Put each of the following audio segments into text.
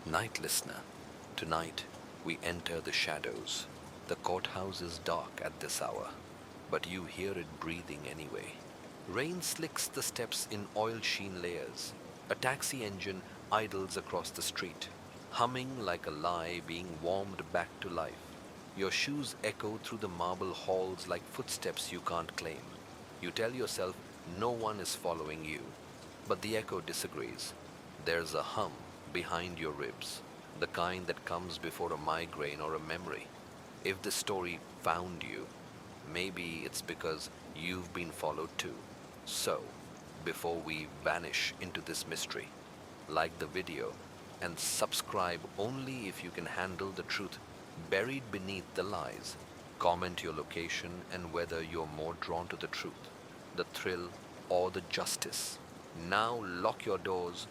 Night listener, tonight we enter the shadows. The courthouse is dark at this hour, but you hear it breathing anyway. Rain slicks the steps in oil sheen layers. A taxi engine idles across the street, humming like a lie being warmed back to life. Your shoes echo through the marble halls like footsteps you can't claim. You tell yourself no one is following you, but the echo disagrees. There's a hum behind your ribs, the kind that comes before a migraine or a memory. If this story found you, maybe it's because you've been followed too. So, before we vanish into this mystery, like the video and subscribe only if you can handle the truth buried beneath the lies. Comment your location and whether you're more drawn to the truth, the thrill, or the justice. Now lock your doors,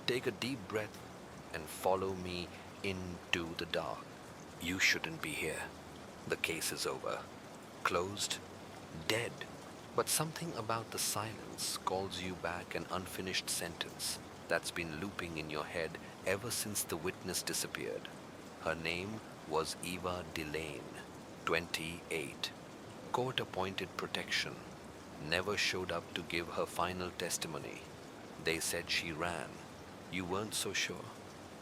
take a deep breath, and follow me into the dark. You shouldn't be here. The case is over. Closed. Dead. But something about the silence calls you back an unfinished sentence that's been looping in your head ever since the witness disappeared. Her name was Eva Delane, 28. Court-appointed protection. Never showed up to give her final testimony. They said she ran. You weren't so sure.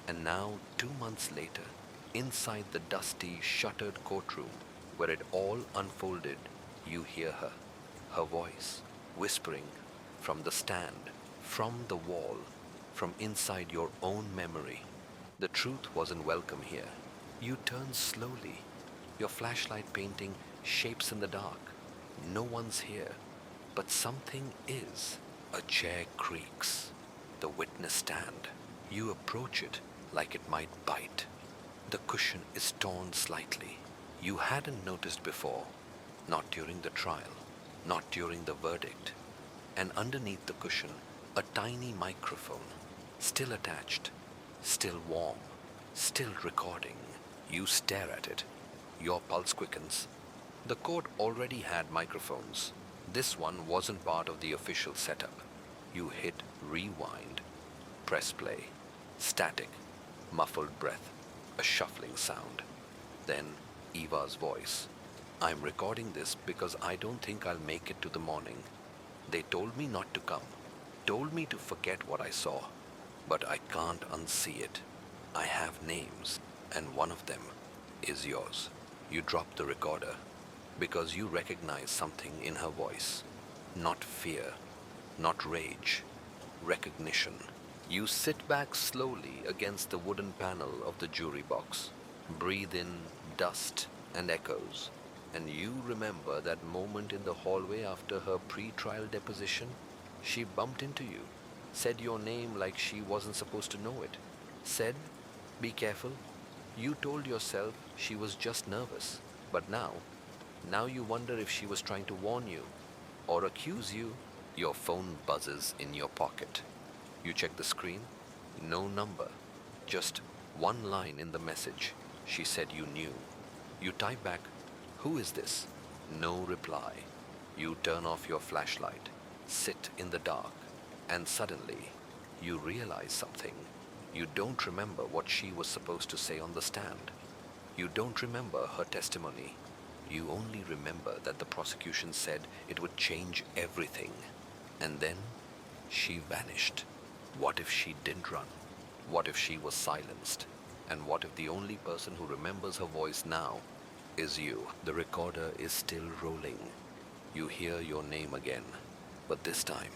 And now, 2 months later, inside the dusty, shuttered courtroom where it all unfolded, you hear her. Her voice, whispering from the stand, from the wall, from inside your own memory. The truth wasn't welcome here. You turn slowly, your flashlight painting shapes in the dark. No one's here, but something is. A chair creaks. The witness stand. You approach it like it might bite. The cushion is torn slightly. You hadn't noticed before, not during the trial, not during the verdict. And underneath the cushion, a tiny microphone, still attached, still warm, still recording. You stare at it. Your pulse quickens. The court already had microphones. This one wasn't part of the official setup. You hit rewind, press play, static, muffled breath, a shuffling sound. Then Eva's voice. I'm recording this because I don't think I'll make it to the morning. They told me not to come, told me to forget what I saw, but I can't unsee it. I have names, and one of them is yours. You drop the recorder because you recognize something in her voice. Not fear, not rage, recognition. You sit back slowly against the wooden panel of the jury box, breathe in dust and echoes, and you remember that moment in the hallway after her pre-trial deposition. She bumped into you, said your name like she wasn't supposed to know it, said, "Be careful." You told yourself she was just nervous, but now you wonder if she was trying to warn you or accuse you. Your phone buzzes in your pocket. You check the screen. No number. Just one line in the message. She said you knew. You type back, "Who is this?" No reply. You turn off your flashlight, sit in the dark, and suddenly you realize something. You don't remember what she was supposed to say on the stand. You don't remember her testimony. You only remember that the prosecution said it would change everything. And then she vanished. What if she didn't run? What if she was silenced? And what if the only person who remembers her voice now is you? The recorder is still rolling. You hear your name again, but this time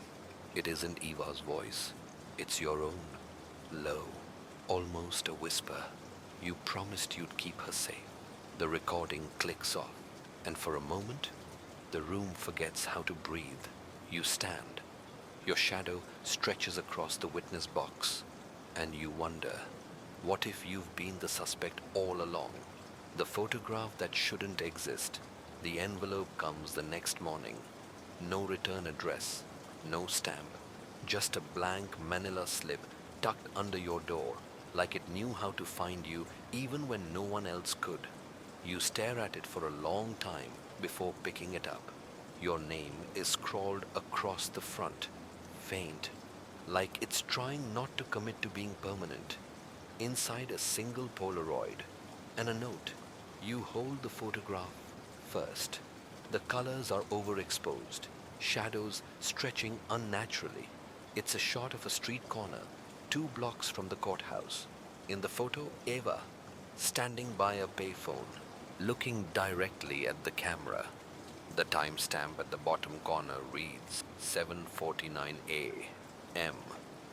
it isn't Eva's voice. It's your own, low, almost a whisper. You promised you'd keep her safe. The recording clicks off, and for a moment, the room forgets how to breathe. You stand. Your shadow stretches across the witness box, and you wonder, what if you've been the suspect all along? The photograph that shouldn't exist. The envelope comes the next morning. No return address, no stamp, just a blank manila slip tucked under your door, like it knew how to find you even when no one else could. You stare at it for a long time before picking it up. Your name is scrawled across the front, faint, like it's trying not to commit to being permanent. Inside a single Polaroid and a note. You hold the photograph first. The colors are overexposed, shadows stretching unnaturally. It's a shot of a street corner, 2 blocks from the courthouse. In the photo, Eva, standing by a payphone, looking directly at the camera. The timestamp at the bottom corner reads 7:49 a.m.,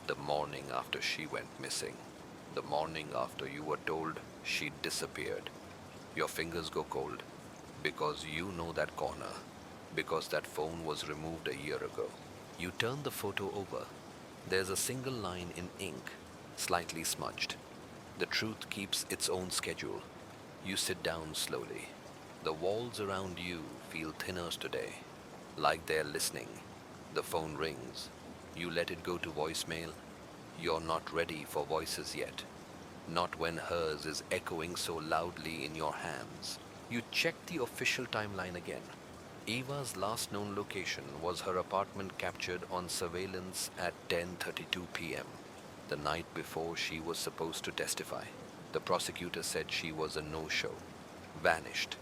the morning after she went missing, the morning after you were told she disappeared. Your fingers go cold because you know that corner, because that phone was removed a year ago. You turn the photo over. There's a single line in ink, slightly smudged. The truth keeps its own schedule. You sit down slowly. The walls around you feel thinner today, like they're listening. The phone rings. You let it go to voicemail. You're not ready for voices yet. Not when hers is echoing so loudly in your hands. You check the official timeline again. Eva's last known location was her apartment captured on surveillance at 10:32 p.m., the night before she was supposed to testify. The prosecutor said she was a no-show, vanished.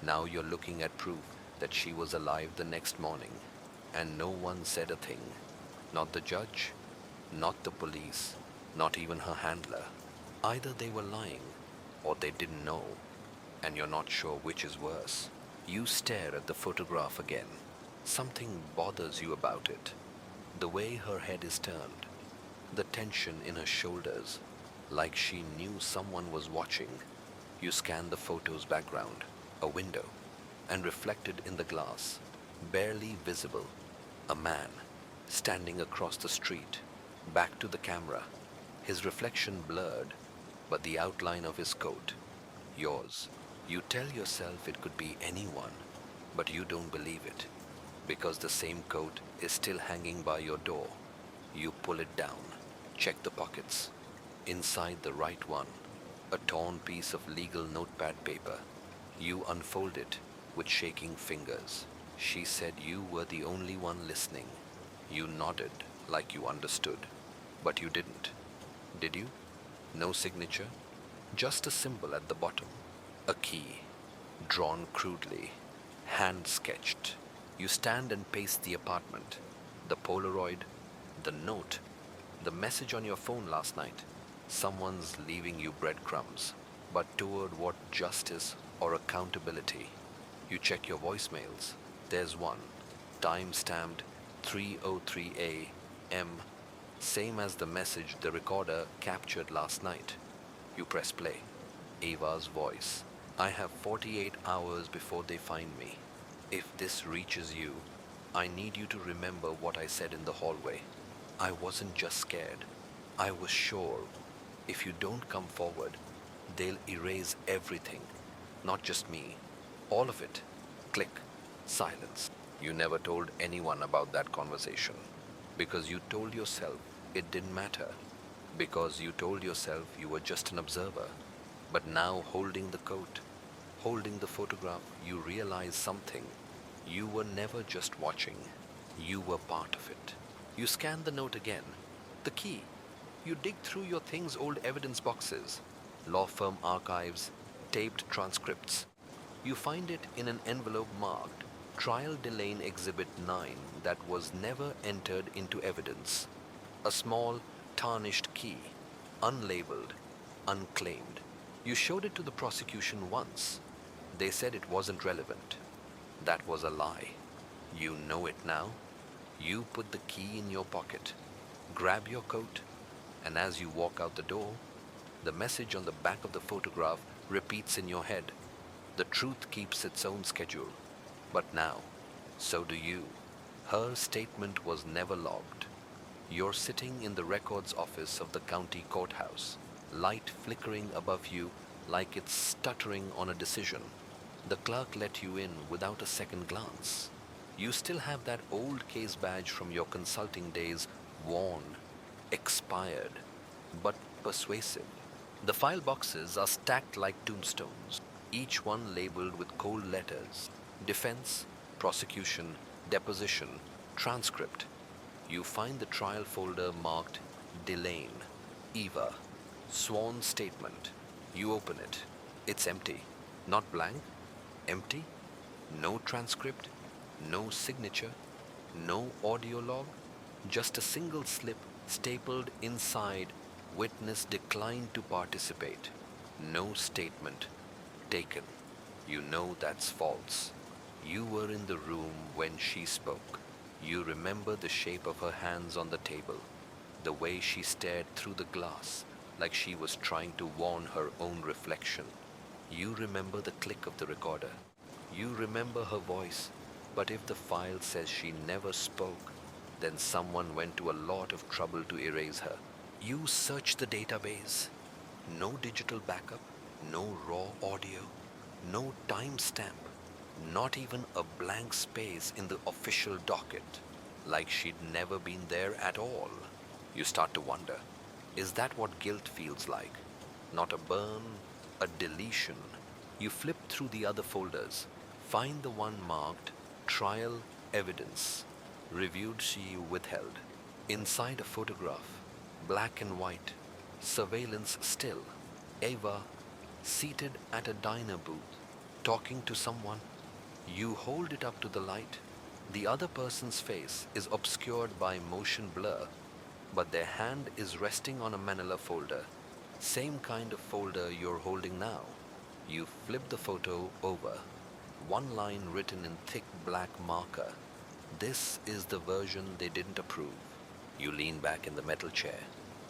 Now you're looking at proof that she was alive the next morning, and no one said a thing. Not the judge, not the police, not even her handler. Either they were lying, or they didn't know, and you're not sure which is worse. You stare at the photograph again. Something bothers you about it. The way her head is turned, the tension in her shoulders, like she knew someone was watching. You scan the photo's background, a window, and reflected in the glass, barely visible, a man standing across the street, back to the camera, his reflection blurred, but the outline of his coat, yours. You tell yourself it could be anyone, but you don't believe it, because the same coat is still hanging by your door. You pull it down, check the pockets. Inside the right one, a torn piece of legal notepad paper. You unfold it with shaking fingers. She said you were the only one listening. You nodded like you understood, but you didn't. Did you? No signature, just a symbol at the bottom. A key, drawn crudely, hand-sketched. You stand and pace the apartment. The Polaroid, the note, the message on your phone last night. Someone's leaving you breadcrumbs, but toward what justice or accountability? You check your voicemails. There's one, time-stamped 3:03 a.m., same as the message the recorder captured last night. You press play. Ava's voice. I have 48 hours before they find me. If this reaches you, I need you to remember what I said in the hallway. I wasn't just scared. I was sure. If you don't come forward, they'll erase everything. Not just me. All of it. Click. Silence. You never told anyone about that conversation. Because you told yourself it didn't matter. Because you told yourself you were just an observer. But now, holding the coat, holding the photograph, you realize something. You were never just watching. You were part of it. You scan the note again. The key. You dig through your things' old evidence boxes, law firm archives, taped transcripts. You find it in an envelope marked Trial Delane Exhibit 9 that was never entered into evidence. A small, tarnished key, unlabeled, unclaimed. You showed it to the prosecution once. They said it wasn't relevant. That was a lie. You know it now. You put the key in your pocket, grab your coat, and as you walk out the door, the message on the back of the photograph repeats in your head. The truth keeps its own schedule. But now, so do you. Her statement was never logged. You're sitting in the records office of the county courthouse, light flickering above you like it's stuttering on a decision. The clerk let you in without a second glance. You still have that old case badge from your consulting days, worn, expired, but persuasive. The file boxes are stacked like tombstones, each one labeled with cold letters. Defense, prosecution, deposition, transcript. You find the trial folder marked Delane, Eva. Sworn statement. You open it. It's empty. Not blank, empty. No transcript, no signature, no audio log, just a single slip stapled inside. Witness declined to participate. No statement taken. You know that's false. You were in the room when she spoke. You remember the shape of her hands on the table, the way she stared through the glass like she was trying to warn her own reflection. You remember the click of the recorder. You remember her voice. But if the file says she never spoke, then someone went to a lot of trouble to erase her. You search the database. No digital backup, no raw audio, no timestamp, not even a blank space in the official docket, like she'd never been there at all. You start to wonder, is that what guilt feels like? Not a burn, a deletion. You flip through the other folders, find the one marked Trial Evidence, Reviewed she withheld. Inside a photograph, black and white, surveillance still. Ava, seated at a diner booth, talking to someone. You hold it up to the light. The other person's face is obscured by motion blur, but their hand is resting on a manila folder. Same kind of folder you're holding now. You flip the photo over. One line written in thick black marker. This is the version they didn't approve. You lean back in the metal chair.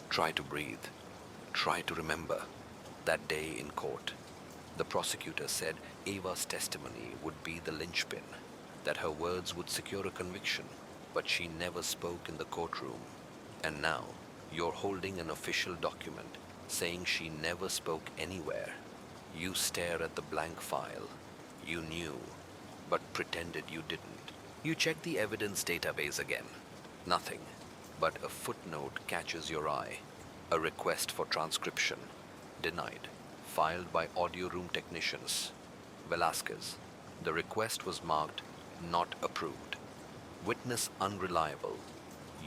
Try to breathe. Try to remember. That day in court, the prosecutor said Ava's testimony would be the linchpin, that her words would secure a conviction, but she never spoke in the courtroom. And now, you're holding an official document saying she never spoke anywhere. You stare at the blank file. You knew, but pretended you didn't. You check the evidence database again. Nothing, but a footnote catches your eye. A request for transcription. Denied. Filed by audio room technicians. Velasquez. The request was marked not approved. Witness unreliable.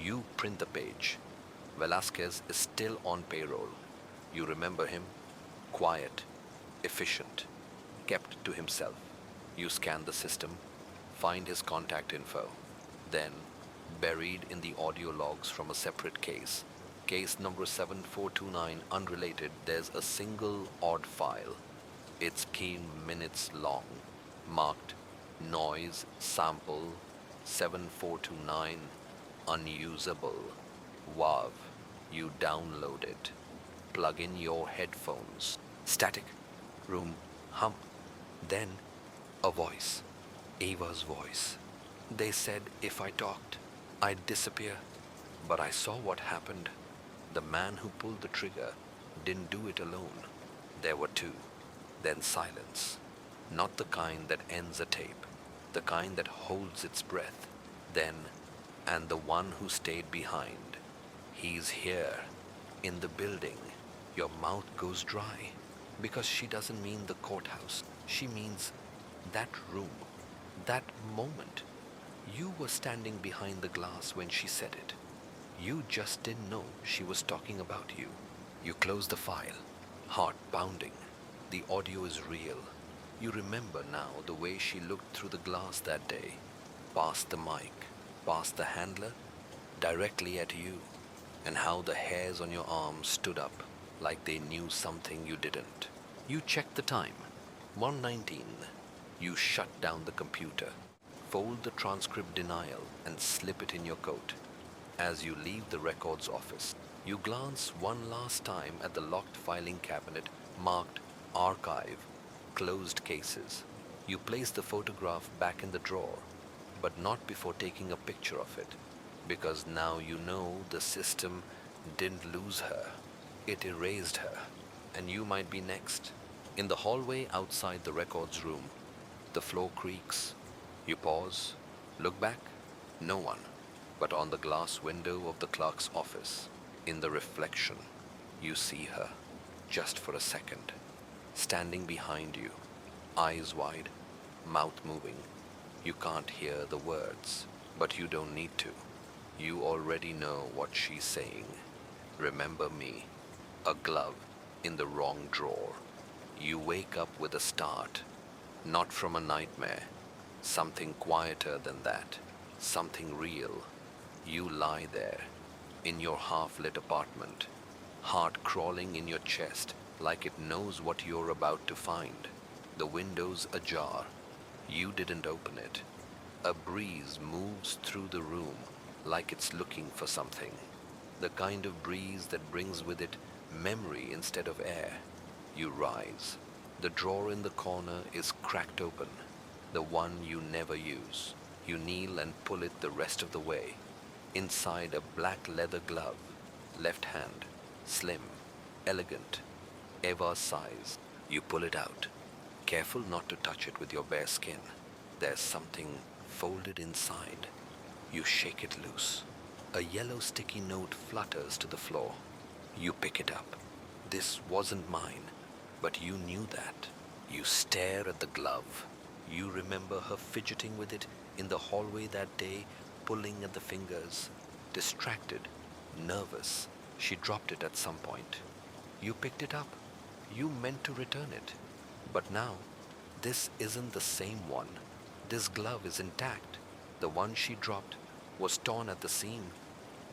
You print the page. Velasquez is still on payroll. You remember him? Quiet, efficient, kept to himself. You scan the system, find his contact info. Then, buried in the audio logs from a separate case, case number 7429 unrelated, there's a single odd file. It's keen minutes long, marked noise sample 7429 unusable. WAV. You download it. Plug in your headphones. Static. Room. Hum. Then a voice. Ava's voice. They said if I talked, I'd disappear. But I saw what happened. The man who pulled the trigger didn't do it alone. There were two. Then silence. Not the kind that ends a tape. The kind that holds its breath. Then, and the one who stayed behind. He's here. In the building. Your mouth goes dry. Because she doesn't mean the courthouse. She means that room. That moment. You were standing behind the glass when she said it. You just didn't know she was talking about you. You close the file. Heart pounding. The audio is real. You remember now the way she looked through the glass that day. Past the mic. Past the handler. Directly at you. And how the hairs on your arms stood up like they knew something you didn't. You checked the time. 1:19. You shut down the computer. Fold the transcript denial and slip it in your coat. As you leave the records office, you glance one last time at the locked filing cabinet marked Archive, Closed Cases. You place the photograph back in the drawer, but not before taking a picture of it, because now you know the system didn't lose her. It erased her, and you might be next. In the hallway outside the records room, the floor creaks. You pause, look back, no one. But on the glass window of the clerk's office, in the reflection, you see her, just for a second, standing behind you, eyes wide, mouth moving. You can't hear the words, but you don't need to. You already know what she's saying. Remember me. A glove in the wrong drawer. You wake up with a start, not from a nightmare, something quieter than that, something real. You lie there, in your half-lit apartment, heart crawling in your chest like it knows what you're about to find. The window's ajar. You didn't open it. A breeze moves through the room like it's looking for something. The kind of breeze that brings with it memory instead of air. You rise. The drawer in the corner is cracked open, the one you never use. You kneel and pull it the rest of the way. Inside a black leather glove, left hand, slim, elegant, Eva's size. You pull it out, careful not to touch it with your bare skin. There's something folded inside. You shake it loose. A yellow sticky note flutters to the floor. You pick it up. This wasn't mine, but you knew that. You stare at the glove. You remember her fidgeting with it in the hallway that day, pulling at the fingers. Distracted, nervous, she dropped it at some point. You picked it up. You meant to return it. But now, this isn't the same one. This glove is intact. The one she dropped was torn at the seam.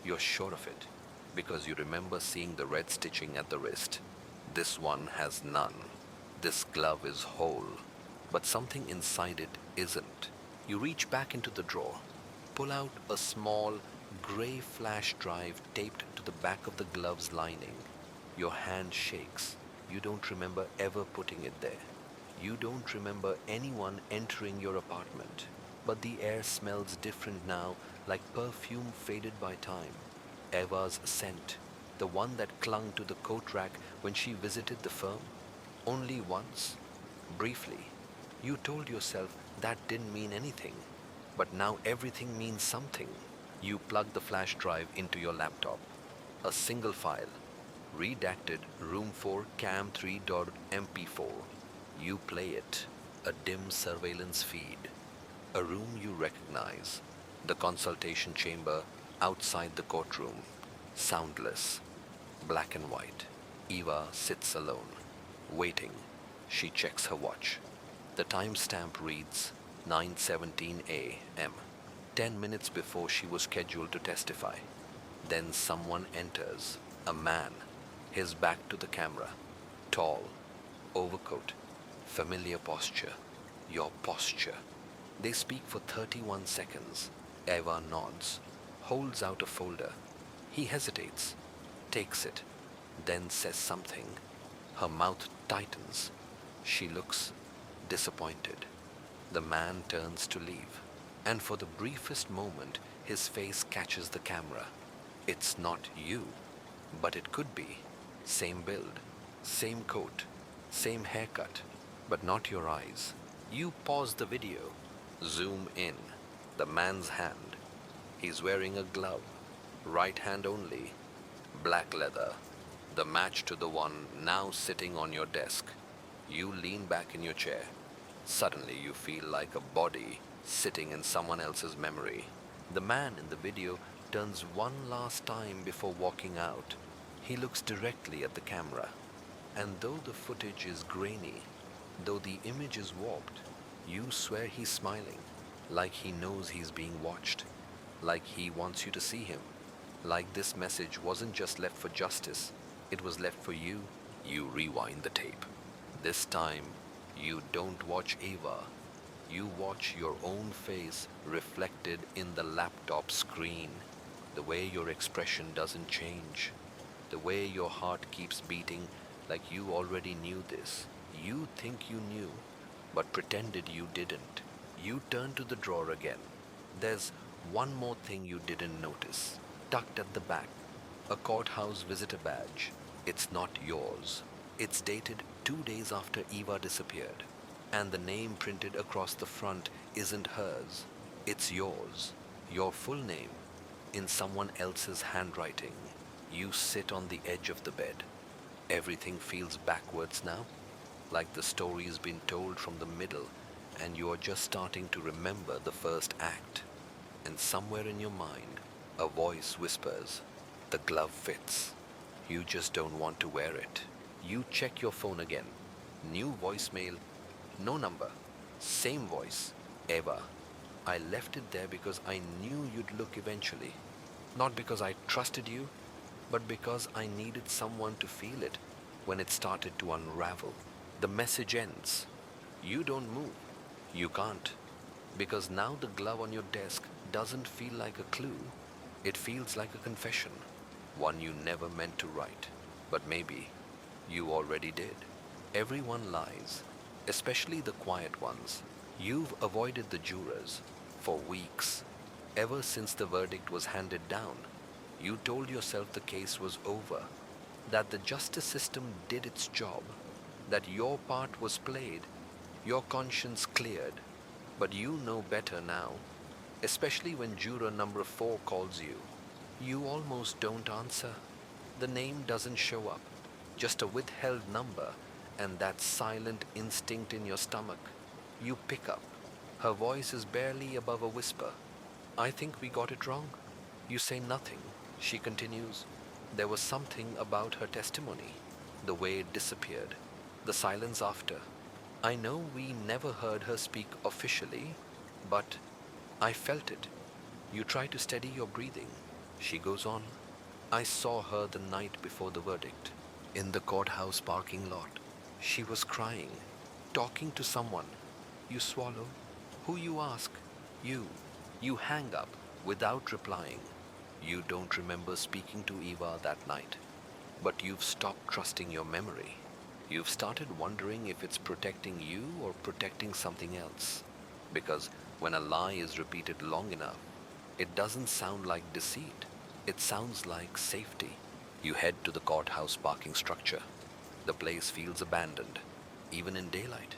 You're sure of it, because you remember seeing the red stitching at the wrist. This one has none. This glove is whole, but something inside it isn't. You reach back into the drawer, pull out a small, gray flash drive taped to the back of the glove's lining. Your hand shakes. You don't remember ever putting it there. You don't remember anyone entering your apartment, but the air smells different now, like perfume faded by time. Eva's scent, the one that clung to the coat rack when she visited the firm. Only once, briefly. You told yourself that didn't mean anything, but now everything means something. You plug the flash drive into your laptop. A single file, redacted room 4 cam3.mp4. You play it, a dim surveillance feed. A room you recognize, the consultation chamber outside the courtroom, soundless, black and white. Eva sits alone, waiting. She checks her watch. The timestamp reads 9:17 a.m., 10 minutes before she was scheduled to testify. Then someone enters, a man, his back to the camera, tall, overcoat, familiar posture, your posture. They speak for 31 seconds. Eva nods, holds out a folder. He hesitates, takes it, then says something. Her mouth tightens. She looks disappointed. The man turns to leave, and for the briefest moment, his face catches the camera. It's not you, but it could be. Same build, same coat, same haircut, but not your eyes. You pause the video, zoom in. The man's hand. He's wearing a glove, right hand only, black leather, the match to the one now sitting on your desk. You lean back in your chair. Suddenly you feel like a body sitting in someone else's memory. The man in the video turns one last time before walking out. He looks directly at the camera. And though the footage is grainy, though the image is warped, you swear he's smiling, like he knows he's being watched, like he wants you to see him, like this message wasn't just left for justice, it was left for you. You rewind the tape. This time, you don't watch Eva. You watch your own face reflected in the laptop screen. The way your expression doesn't change. The way your heart keeps beating like you already knew this. You think you knew, but pretended you didn't. You turn to the drawer again. There's one more thing you didn't notice. Tucked at the back, a courthouse visitor badge. It's not yours. It's dated 2 days after Eva disappeared. And the name printed across the front isn't hers. It's yours. Your full name, in someone else's handwriting. You sit on the edge of the bed. Everything feels backwards now, like the story's been told from the middle, and you are just starting to remember the first act. And somewhere in your mind, a voice whispers, "The glove fits." You just don't want to wear it. You check your phone again. New voicemail, no number. Same voice. Eva. I left it there because I knew you'd look eventually. Not because I trusted you, but because I needed someone to feel it when it started to unravel. The message ends. You don't move. You can't. Because now the glove on your desk doesn't feel like a clue. It feels like a confession. One you never meant to write. But maybe you already did. Everyone lies, especially the quiet ones. You've avoided the jurors for weeks. Ever since the verdict was handed down, you told yourself the case was over, that the justice system did its job, that your part was played, your conscience cleared. But you know better now, especially when juror number 4 calls you. You almost don't answer. The name doesn't show up, just a withheld number and that silent instinct in your stomach. You pick up. Her voice is barely above a whisper. I think we got it wrong. You say nothing. She continues. There was something about her testimony, the way it disappeared, the silence after. I know we never heard her speak officially, but I felt it. You try to steady your breathing. She goes on. I saw her the night before the verdict, in the courthouse parking lot. She was crying, talking to someone. You swallow. Who, you ask? You. You hang up without replying. You don't remember speaking to Eva that night, but you've stopped trusting your memory. You've started wondering if it's protecting you or protecting something else. Because when a lie is repeated long enough, it doesn't sound like deceit. It sounds like safety. You head to the courthouse parking structure. The place feels abandoned, even in daylight.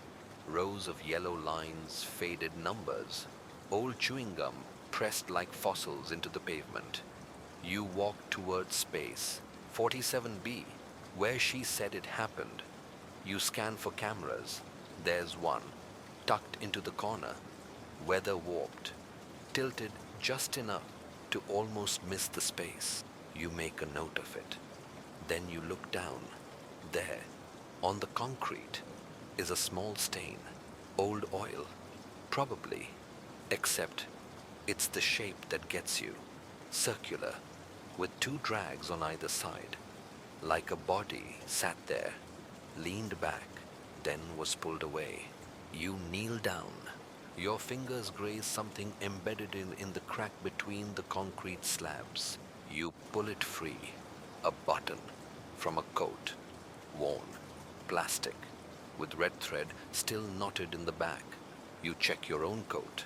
Rows of yellow lines, faded numbers, old chewing gum pressed like fossils into the pavement. You walk towards space, 47B, where she said it happened. You scan for cameras. There's one, tucked into the corner, weather warped, tilted just enough to almost miss the space. You make a note of it. Then you look down. There, on the concrete, is a small stain. Old oil, probably, except it's the shape that gets you. Circular, with 2 drags on either side. Like a body sat there, leaned back, then was pulled away. You kneel down. Your fingers graze something embedded in the crack between the concrete slabs. You pull it free. A button from a coat, worn, plastic, with red thread still knotted in the back. You check your own coat.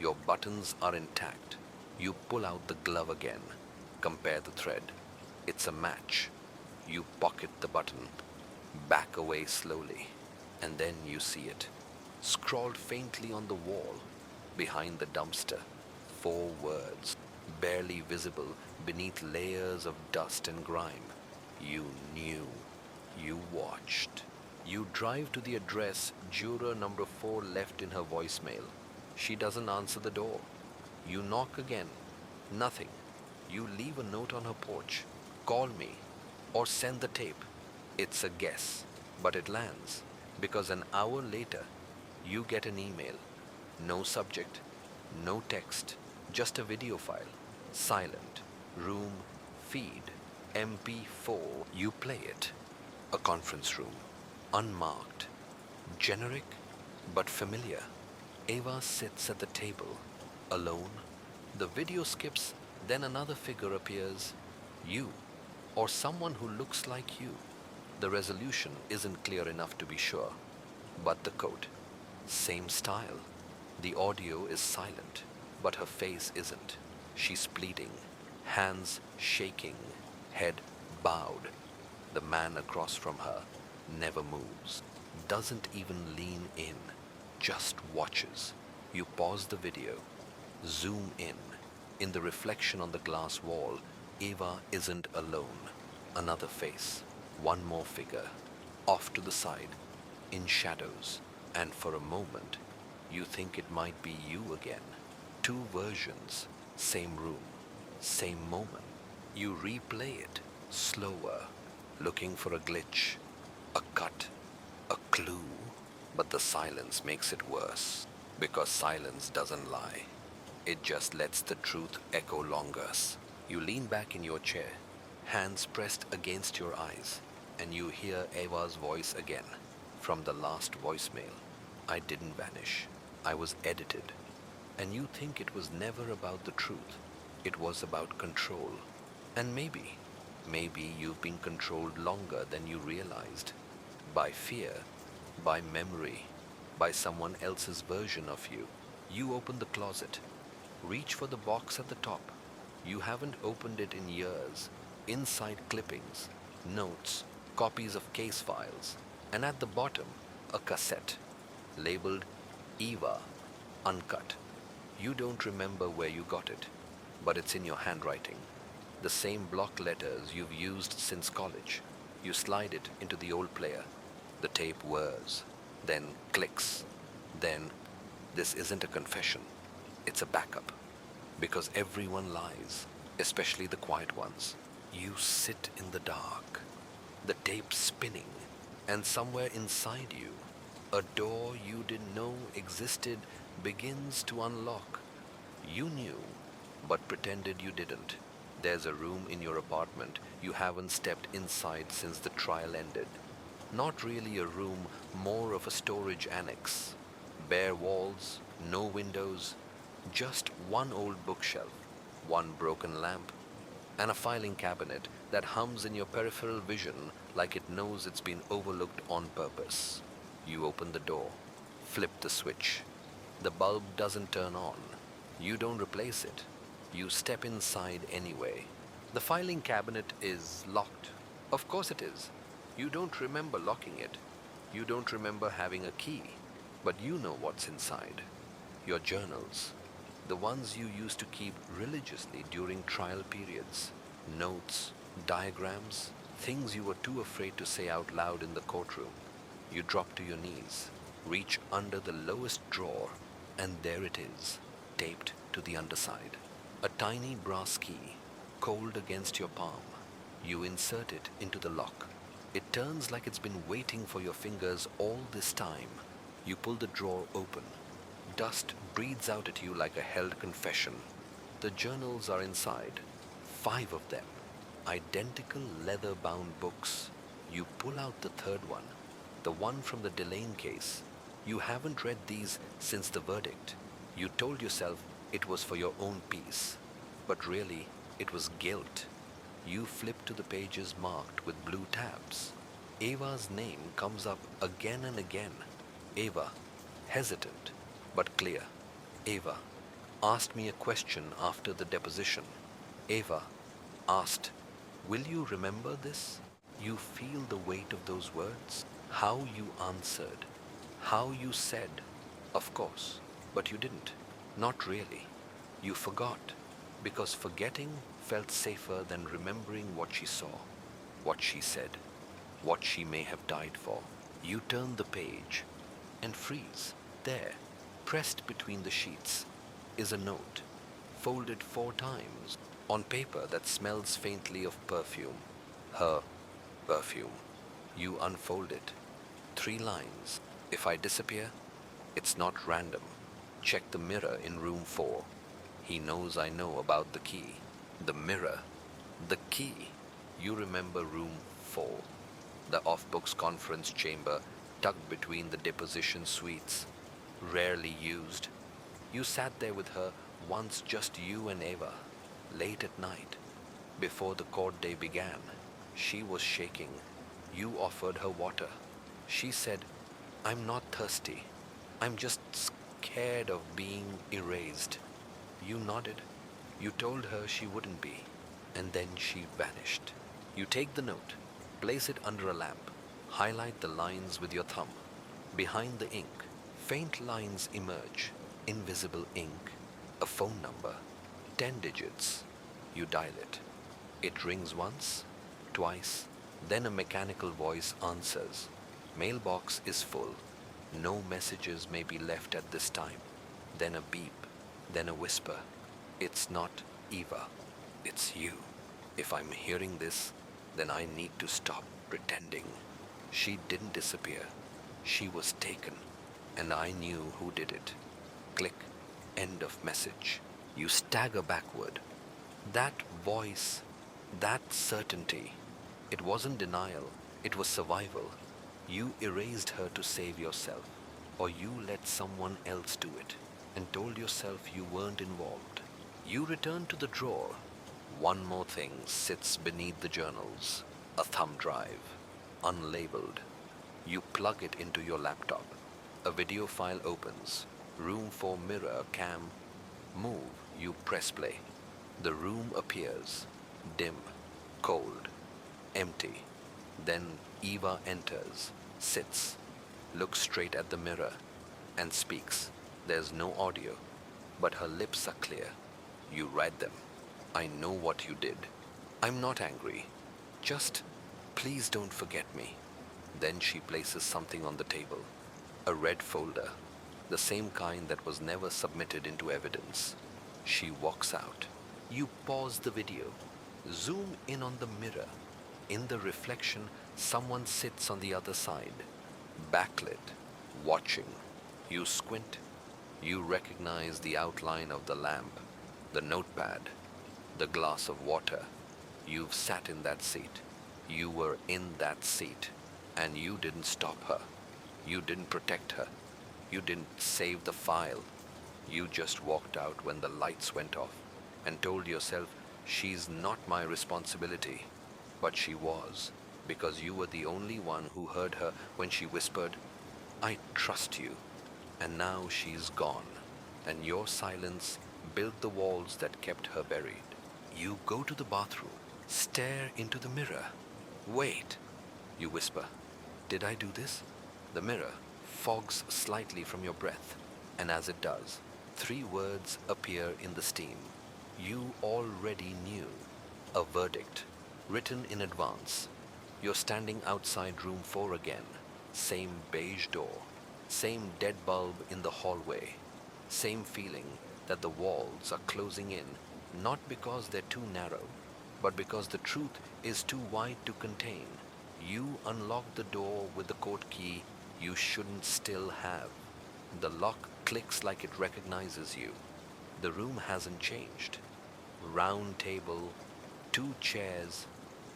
Your buttons are intact. You pull out the glove again. Compare the thread. It's a match. You pocket the button. Back away slowly. And then you see it. Scrawled faintly on the wall, behind the dumpster. 4 words, barely visible beneath layers of dust and grime. You knew. You watched. You drive to the address juror number 4 left in her voicemail. She doesn't answer the door. You knock again. Nothing. You leave a note on her porch. Call me. Or send the tape. It's a guess, but it lands. Because an hour later, you get an email. No subject, no text, just a video file. Silent. Room, feed, MP4. You play it. A conference room. Unmarked. Generic, but familiar. Eva sits at the table, alone. The video skips, then another figure appears. You, or someone who looks like you. The resolution isn't clear enough to be sure. But the coat, same style. The audio is silent, but her face isn't. She's bleeding, hands shaking, head bowed. The man across from her never moves, doesn't even lean in, just watches. You pause the video, zoom in. In the reflection on the glass wall, Eva isn't alone. Another face, one more figure, off to the side, in shadows, and for a moment, you think it might be you again. 2 versions, same room, same moment. You replay it, slower, looking for a glitch, a cut, a clue. But the silence makes it worse, because silence doesn't lie. It just lets the truth echo longer. You lean back in your chair, hands pressed against your eyes, and you hear Eva's voice again from the last voicemail. I didn't vanish. I was edited. And you think it was never about the truth. It was about control. And maybe you've been controlled longer than you realized. By fear, by memory, by someone else's version of you. You open the closet, reach for the box at the top. You haven't opened it in years. Inside clippings, notes, copies of case files, and at the bottom, a cassette labeled Eva, uncut. You don't remember where you got it, but it's in your handwriting. The same block letters you've used since college. You slide it into the old player. The tape whirs, then clicks, then this isn't a confession, it's a backup. Because everyone lies, especially the quiet ones. You sit in the dark, the tape spinning, and somewhere inside you, a door you didn't know existed begins to unlock. You knew, but pretended you didn't. There's a room in your apartment you haven't stepped inside since the trial ended. Not really a room, more of a storage annex. Bare walls, no windows, just one old bookshelf, one broken lamp, and a filing cabinet that hums in your peripheral vision like it knows it's been overlooked on purpose. You open the door, flip the switch. The bulb doesn't turn on. You don't replace it. You step inside anyway. The filing cabinet is locked. Of course it is. You don't remember locking it. You don't remember having a key. But you know what's inside. Your journals. The ones you used to keep religiously during trial periods. Notes, diagrams, things you were too afraid to say out loud in the courtroom. You drop to your knees, reach under the lowest drawer, and there it is, taped to the underside. A tiny brass key, cold against your palm. You insert it into the lock. It turns like it's been waiting for your fingers all this time. You pull the drawer open. Dust breathes out at you like a held confession. The journals are inside, 5 of them, identical leather-bound books. You pull out the third one, the one from the Delane case. You haven't read these since the verdict. You told yourself it was for your own peace, but really it was guilt. You flip to the pages marked with blue tabs. Eva's name comes up again and again. Eva, hesitant but clear. Eva asked me a question after the deposition. Eva asked, "Will you remember this?" You feel the weight of those words, how you answered, how you said, "Of course," but you didn't. Not really. You forgot, because forgetting felt safer than remembering what she saw, what she said, what she may have died for. You turn the page and freeze. There, pressed between the sheets, is a note, folded 4 times, on paper that smells faintly of perfume. Her perfume. You unfold it. 3 lines. If I disappear, it's not random. Check the mirror in room 4. He knows I know about the key. The mirror. The key. You remember room 4. The off-books conference chamber tucked between the deposition suites. Rarely used. You sat there with her once, just you and Eva, late at night, before the court day began. She was shaking. You offered her water. She said, "I'm not thirsty. I'm just scared of being erased." You nodded. You told her she wouldn't be, and then she vanished. You take the note, place it under a lamp, highlight the lines with your thumb. Behind the ink, faint lines emerge, invisible ink, a phone number, 10 digits. You dial it. It rings once, twice, then a mechanical voice answers. Mailbox is full. No messages may be left at this time. Then a beep, then a whisper. It's not Eva. It's you. If I'm hearing this, then I need to stop pretending. She didn't disappear. She was taken, and I knew who did it. Click. End of message. You stagger backward. That voice, that certainty. It wasn't denial, it was survival. You erased her to save yourself, or you let someone else do it and told yourself you weren't involved. You return to the drawer. One more thing sits beneath the journals, a thumb drive, unlabeled. You plug it into your laptop. A video file opens. Room for mirror, cam. Move, you press play. The room appears, dim, cold, empty. Then Eva enters, sits, looks straight at the mirror, and speaks. There's no audio, but her lips are clear. You read them. I know what you did. I'm not angry. Just, please don't forget me. Then she places something on the table. A red folder, the same kind that was never submitted into evidence. She walks out. You pause the video. Zoom in on the mirror. In the reflection, someone sits on the other side, backlit, watching. You squint. You recognize the outline of the lamp, the notepad, the glass of water. You've sat in that seat. You were in that seat, and you didn't stop her. You didn't protect her. You didn't save the file. You just walked out when the lights went off and told yourself, she's not my responsibility. But she was, because you were the only one who heard her when she whispered, I trust you. And now she's gone, and your silence built the walls that kept her buried. You go to the bathroom, stare into the mirror. Wait, you whisper. Did I do this? The mirror fogs slightly from your breath, and as it does, 3 words appear in the steam. You already knew. A verdict, written in advance. You're standing outside room 4 again. Same beige door. Same dead bulb in the hallway. Same feeling that the walls are closing in, not because they're too narrow, but because the truth is too wide to contain. You unlock the door with the code key you shouldn't still have. The lock clicks like it recognizes you. The room hasn't changed. Round table, 2 chairs,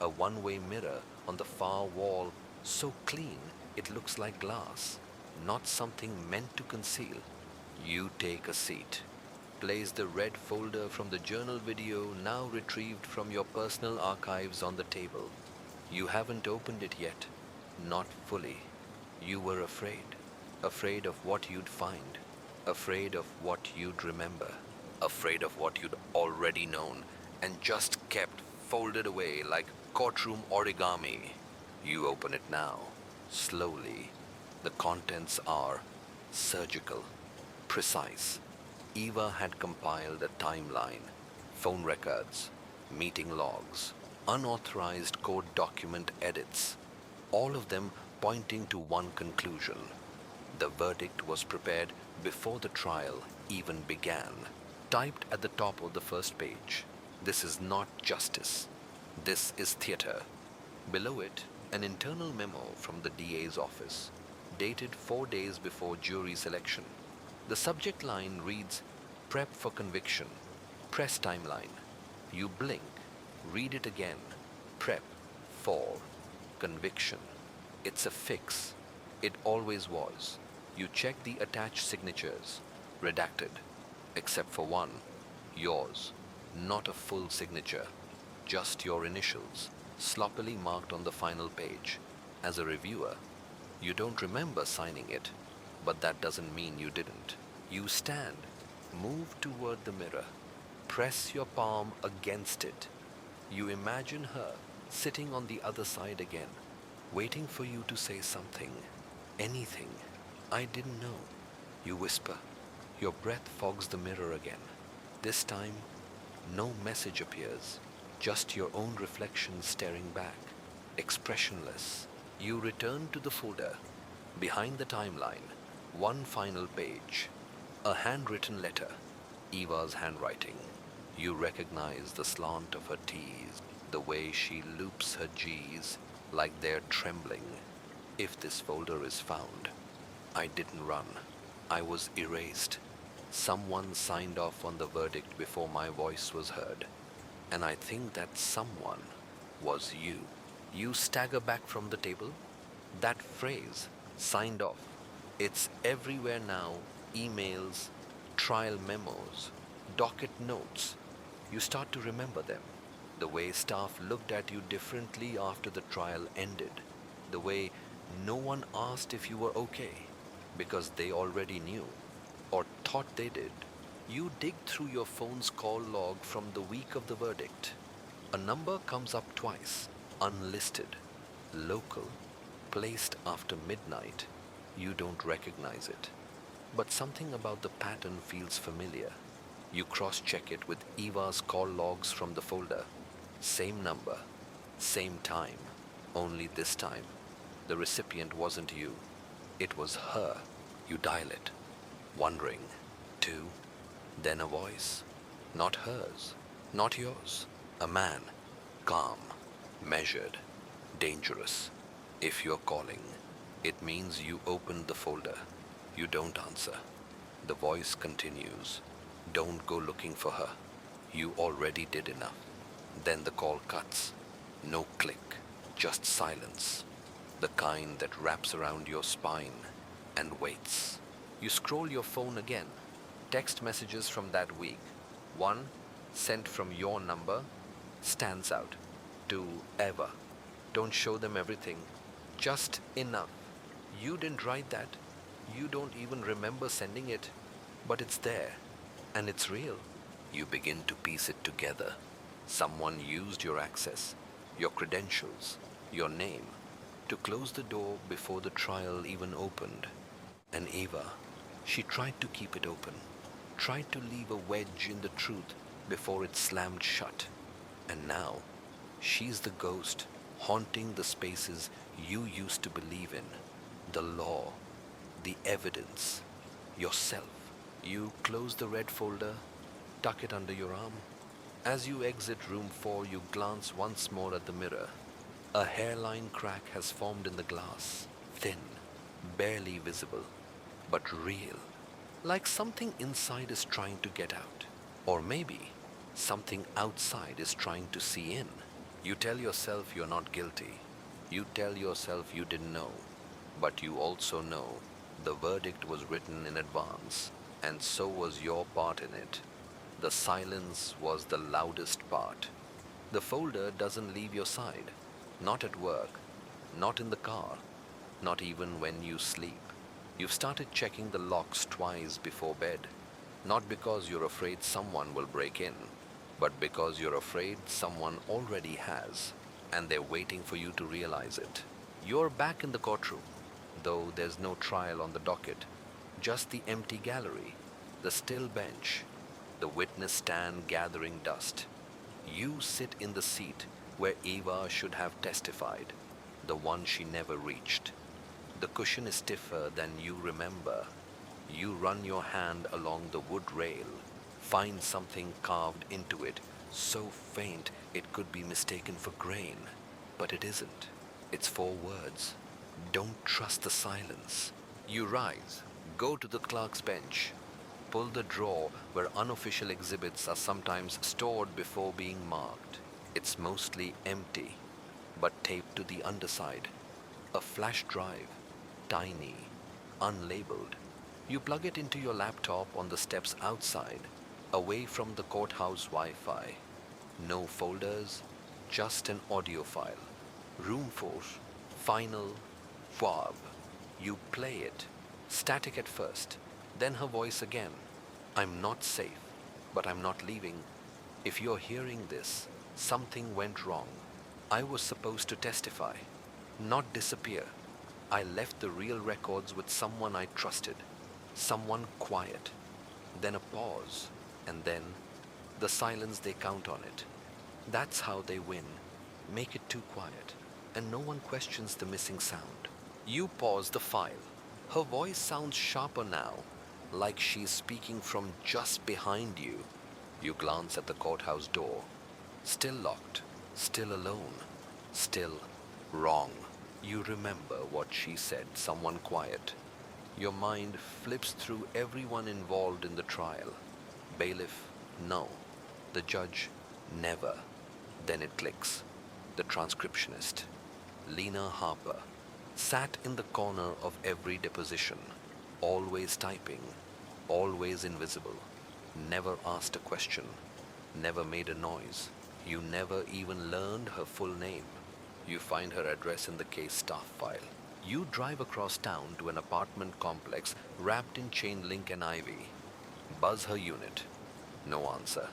a one-way mirror on the far wall, so clean it looks like glass, not something meant to conceal. You take a seat. Place the red folder from the journal video now retrieved from your personal archives on the table. You haven't opened it yet. Not fully. You were afraid. Afraid of what you'd find. Afraid of what you'd remember. Afraid of what you'd already known and just kept folded away like courtroom origami. You open it now, slowly. The contents are surgical, precise. Eva had compiled a timeline, phone records, meeting logs, unauthorized court document edits, all of them pointing to one conclusion. The verdict was prepared before the trial even began, typed at the top of the first page. This is not justice. This is theater. Below it, an internal memo from the DA's office, dated 4 days before jury selection. The subject line reads, Prep for conviction. Press timeline. You blink. Read it again. Prep for conviction. It's a fix. It always was. You check the attached signatures. Redacted. Except for one. Yours. Not a full signature. Just your initials, sloppily marked on the final page. As a reviewer, you don't remember signing it, but that doesn't mean you didn't. You stand, move toward the mirror, press your palm against it. You imagine her sitting on the other side again, waiting for you to say something, anything. I didn't know. You whisper. Your breath fogs the mirror again. This time, no message appears. Just your own reflection staring back, expressionless. You return to the folder. Behind the timeline, one final page. A handwritten letter. Eva's handwriting. You recognize the slant of her T's, the way she loops her G's like they're trembling. If this folder is found, I didn't run. I was erased. Someone signed off on the verdict before my voice was heard. And I think that someone was you. You stagger back from the table. That phrase, signed off, it's everywhere now. Emails, trial memos, docket notes. You start to remember them. The way staff looked at you differently after the trial ended. The way no one asked if you were okay because they already knew or thought they did. You dig through your phone's call log from the week of the verdict. A number comes up twice, unlisted, local, placed after midnight. You don't recognize it. But something about the pattern feels familiar. You cross-check it with Eva's call logs from the folder. Same number, same time, only this time, the recipient wasn't you. It was her. You dial it, wondering. 2, then a voice. Not hers, not yours. A man, calm, measured, dangerous. If you're calling, it means you opened the folder. You don't answer. The voice continues. Don't go looking for her. You already did enough. Then the call cuts. No click, just silence. The kind that wraps around your spine and waits. You scroll your phone again. Text messages from that week. One, sent from your number, stands out. 2, ever. Don't show them everything. Just enough. You didn't write that. You don't even remember sending it. But it's there. And it's real. You begin to piece it together. Someone used your access, your credentials, your name, to close the door before the trial even opened. And Eva, she tried to keep it open, tried to leave a wedge in the truth before it slammed shut. And now, she's the ghost haunting the spaces you used to believe in. The law, the evidence, yourself. You close the red folder, tuck it under your arm. As you exit room 4, you glance once more at the mirror. A hairline crack has formed in the glass, thin, barely visible, but real. Like something inside is trying to get out. Or maybe something outside is trying to see in. You tell yourself you're not guilty. You tell yourself you didn't know. But you also know the verdict was written in advance, and so was your part in it. The silence was the loudest part. The folder doesn't leave your side. Not at work, not in the car, not even when you sleep. You've started checking the locks twice before bed. Not because you're afraid someone will break in, but because you're afraid someone already has, and they're waiting for you to realize it. You're back in the courtroom, though there's no trial on the docket. Just the empty gallery, the still bench, the witness stand gathering dust. You sit in the seat where Eva should have testified, the one she never reached. The cushion is stiffer than you remember. You run your hand along the wood rail, find something carved into it, so faint it could be mistaken for grain. But it isn't. It's 4 words. Don't trust the silence. You rise, go to the clerk's bench, pull the drawer where unofficial exhibits are sometimes stored before being marked. It's mostly empty, but taped to the underside. A flash drive, tiny, unlabeled. You plug it into your laptop on the steps outside, away from the courthouse Wi-Fi. No folders, just an audio file. Room 4, final, FWAB. You play it, static at first, then her voice again. I'm not safe, but I'm not leaving. If you're hearing this, something went wrong. I was supposed to testify, not disappear. I left the real records with someone I trusted, someone quiet. Then a pause, and then the silence. They count on it. That's how they win. Make it too quiet, and no one questions the missing sound. You pause the file. Her voice sounds sharper now, like she's speaking from just behind you. You glance at the courthouse door, still locked. Still alone. Still wrong. You remember what she said, someone quiet. Your mind flips through everyone involved in the trial. Bailiff, no. The judge, never. Then it clicks. The transcriptionist, Lena Harper, sat in the corner of every deposition, always typing, always invisible, never asked a question, never made a noise. You never even learned her full name. You find her address in the case staff file. You drive across town to an apartment complex wrapped in chain link and ivy. Buzz her unit. No answer.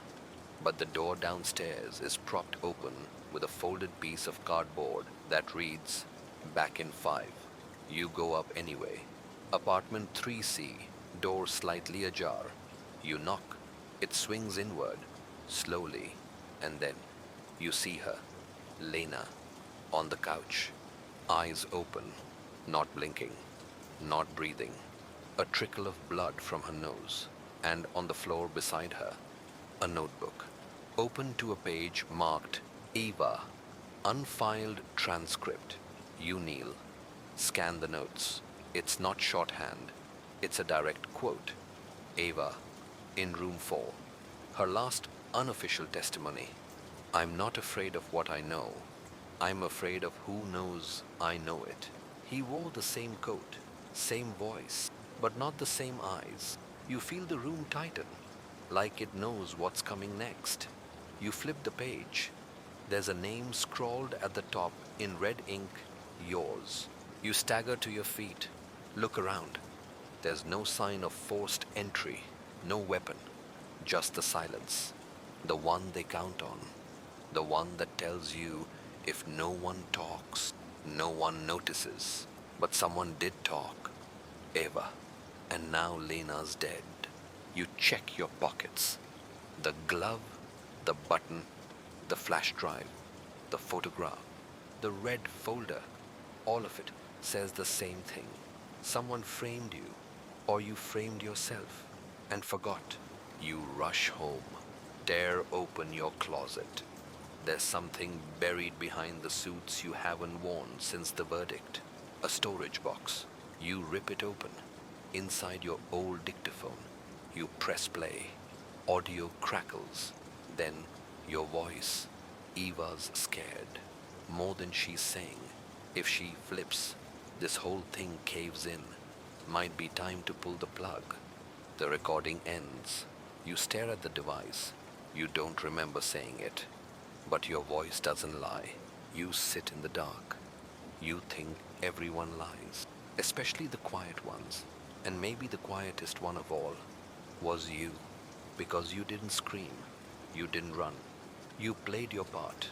But the door downstairs is propped open with a folded piece of cardboard that reads, "Back in 5." You go up anyway. Apartment 3C, door slightly ajar. You knock. It swings inward, slowly, and then you see her, Lena, on the couch, eyes open, not blinking, not breathing, a trickle of blood from her nose, and on the floor beside her, a notebook, open to a page marked Eva, unfiled transcript. You kneel, scan the notes. It's not shorthand, it's a direct quote. Eva, in room 4, her last unofficial testimony. "I'm not afraid of what I know. I'm afraid of who knows I know it." He wore the same coat, same voice, but not the same eyes. You feel the room tighten, like it knows what's coming next. You flip the page. There's a name scrawled at the top in red ink, yours. You stagger to your feet, look around. There's no sign of forced entry, no weapon, just the silence. The one they count on, the one that tells you if no one talks, no one notices. But someone did talk, Eva, and now Lena's dead. You check your pockets. The glove, the button, the flash drive, the photograph, the red folder, all of it says the same thing. Someone framed you, or you framed yourself, and forgot. You rush home, tear open your closet. There's something buried behind the suits you haven't worn since the verdict. A storage box. You rip it open. Inside your old dictaphone. You press play. Audio crackles. Then your voice. Eva's scared. More than she's saying. If she flips, this whole thing caves in. Might be time to pull the plug. The recording ends. You stare at the device. You don't remember saying it. But your voice doesn't lie. You sit in the dark. You think everyone lies, especially the quiet ones. And maybe the quietest one of all was you, because you didn't scream, you didn't run. You played your part,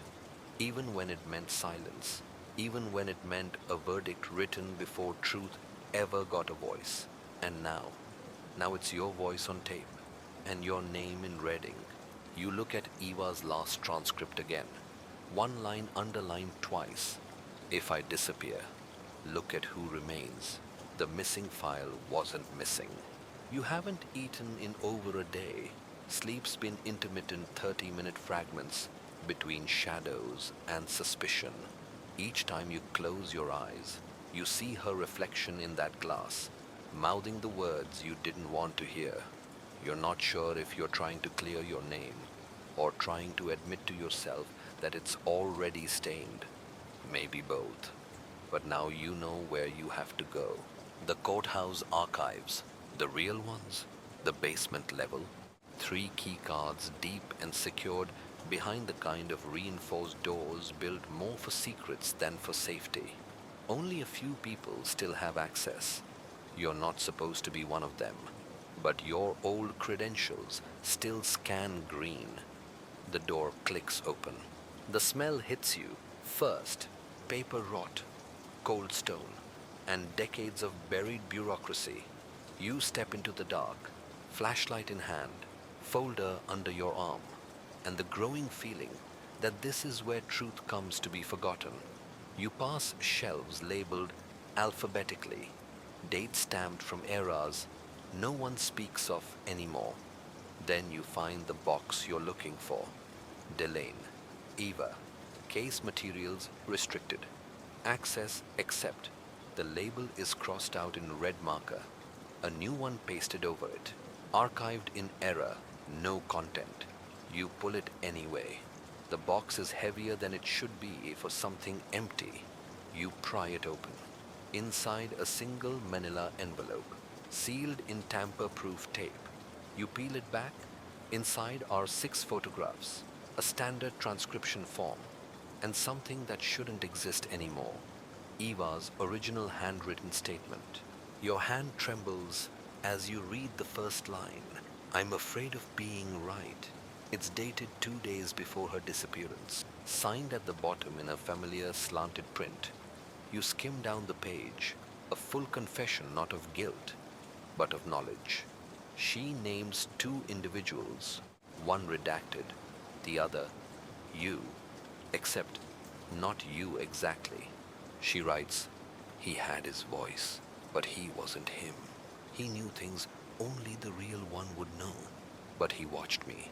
even when it meant silence, even when it meant a verdict written before truth ever got a voice. And now it's your voice on tape, and your name in red ink. You look at Eva's last transcript again, one line underlined twice. If I disappear, look at who remains. The missing file wasn't missing. You haven't eaten in over a day. Sleep's been intermittent 30-minute fragments between shadows and suspicion. Each time you close your eyes, you see her reflection in that glass, mouthing the words you didn't want to hear. You're not sure if you're trying to clear your name or trying to admit to yourself that it's already stained. Maybe both. But now you know where you have to go. The courthouse archives, the real ones, the basement level, 3 key cards deep and secured behind the kind of reinforced doors built more for secrets than for safety. Only a few people still have access. You're not supposed to be one of them, but your old credentials still scan green. The door clicks open. The smell hits you. First, paper rot, cold stone, and decades of buried bureaucracy. You step into the dark, flashlight in hand, folder under your arm, and the growing feeling that this is where truth comes to be forgotten. You pass shelves labeled alphabetically, dates stamped from eras no one speaks of anymore. Then you find the box you're looking for. Delane, Eva, Case materials restricted. Access except. The label is crossed out in red marker. A new one pasted over it. Archived in error. No content. You pull it anyway. The box is heavier than it should be for something empty. You pry it open. Inside a single manila envelope, sealed in tamper-proof tape. You peel it back. Inside are 6 photographs, a standard transcription form, and something that shouldn't exist anymore. Eva's original handwritten statement. Your hand trembles as you read the first line. I'm afraid of being right. It's dated 2 days before her disappearance, signed at the bottom in a familiar slanted print. You skim down the page, a full confession not of guilt, but of knowledge. She names 2 individuals, one redacted, the other you, except not you exactly. She writes, he had his voice, but he wasn't him. He knew things only the real one would know, but he watched me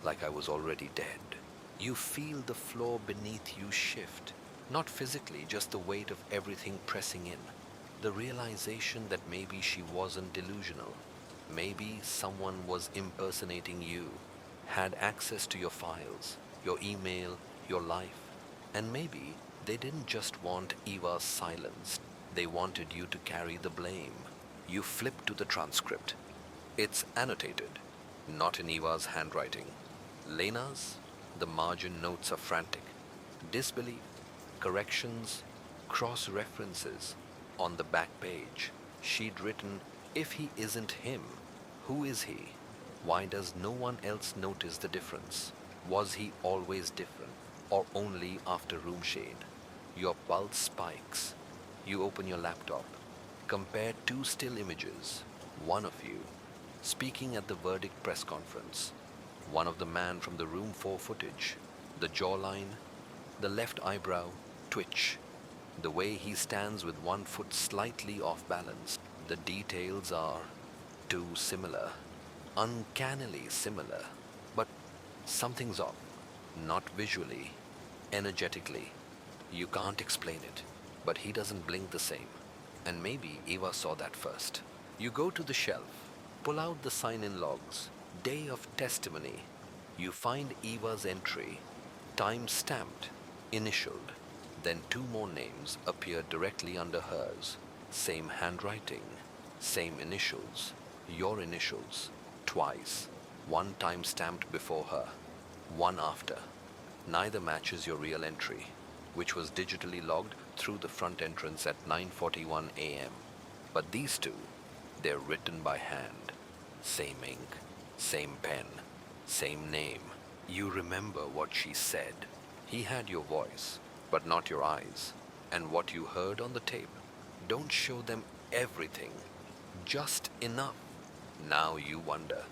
like I was already dead. You feel the floor beneath you shift, not physically, just the weight of everything pressing in. The realization that maybe she wasn't delusional. Maybe someone was impersonating you, had access to your files, your email, your life, and maybe they didn't just want Eva silenced. They wanted you to carry the blame. You flip to the transcript. It's annotated, not in Eva's handwriting. Lena's, the margin notes are frantic. Disbelief, corrections, cross-references. On the back page, she'd written, if he isn't him, who is he? Why does no one else notice the difference? Was he always different, or only after room shade? Your pulse spikes. You open your laptop. Compare 2 still images. One of you, speaking at the verdict press conference. One of the man from the room 4 footage. The jawline, the left eyebrow, twitch. The way he stands with one foot slightly off balance. The details are too similar. Uncannily similar. But something's off. Not visually, energetically. You can't explain it, but he doesn't blink the same. And maybe Eva saw that first. You go to the shelf, pull out the sign-in logs, day of testimony. You find Eva's entry, time-stamped, initialed. Then 2 more names appear directly under hers. Same handwriting, same initials, your initials, twice. One time-stamped before her, one after. Neither matches your real entry, which was digitally logged through the front entrance at 9:41 a.m. But these 2, they're written by hand. Same ink, same pen, same name. You remember what she said. He had your voice, but not your eyes. And what you heard on the tape. Don't show them everything, just enough. Now you wonder,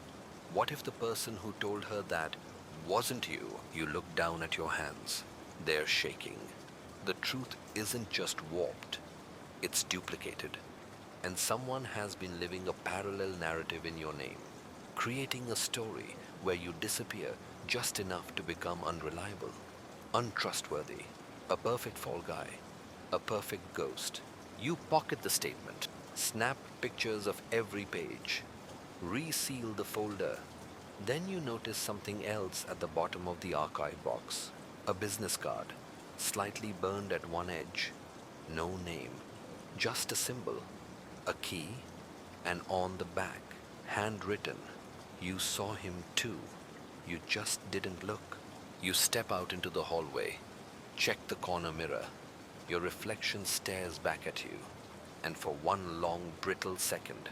what if the person who told her that wasn't you? You look down at your hands. They're shaking. The truth isn't just warped, it's duplicated. And someone has been living a parallel narrative in your name, creating a story where you disappear just enough to become unreliable, untrustworthy, a perfect fall guy, a perfect ghost. You pocket the statement, snap pictures of every page, reseal the folder. Then you notice something else at the bottom of the archive box. A business card, slightly burned at one edge. No name, just a symbol, a key, and on the back, handwritten, you saw him too. You just didn't look. You step out into the hallway, check the corner mirror. Your reflection stares back at you, and for one long brittle second,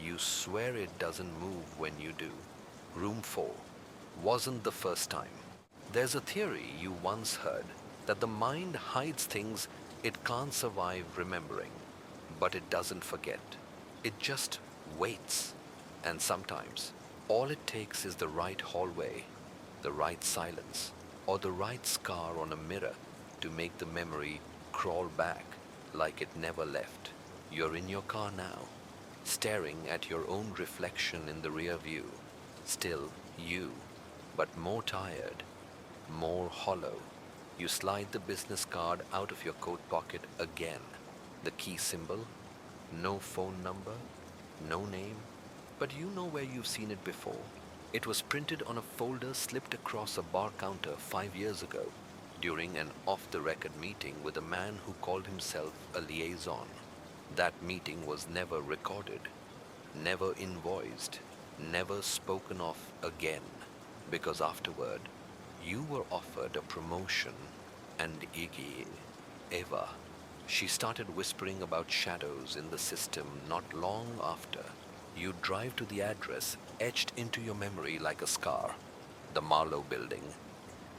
you swear it doesn't move when you do. Room 4 wasn't the first time. There's a theory you once heard that the mind hides things it can't survive remembering, but it doesn't forget. It just waits. And sometimes, all it takes is the right hallway, the right silence, or the right scar on a mirror to make the memory crawl back like it never left. You're in your car now, staring at your own reflection in the rear view. Still you, but more tired, more hollow. You slide the business card out of your coat pocket again. The key symbol, no phone number, no name, but you know where you've seen it before. It was printed on a folder slipped across a bar counter 5 years ago during an off-the-record meeting with a man who called himself a liaison. That meeting was never recorded, never invoiced, never spoken of again, because afterward you were offered a promotion and Iggy, Eva, she started whispering about shadows in the system not long after. You drive to the address etched into your memory like a scar. The Marlowe building,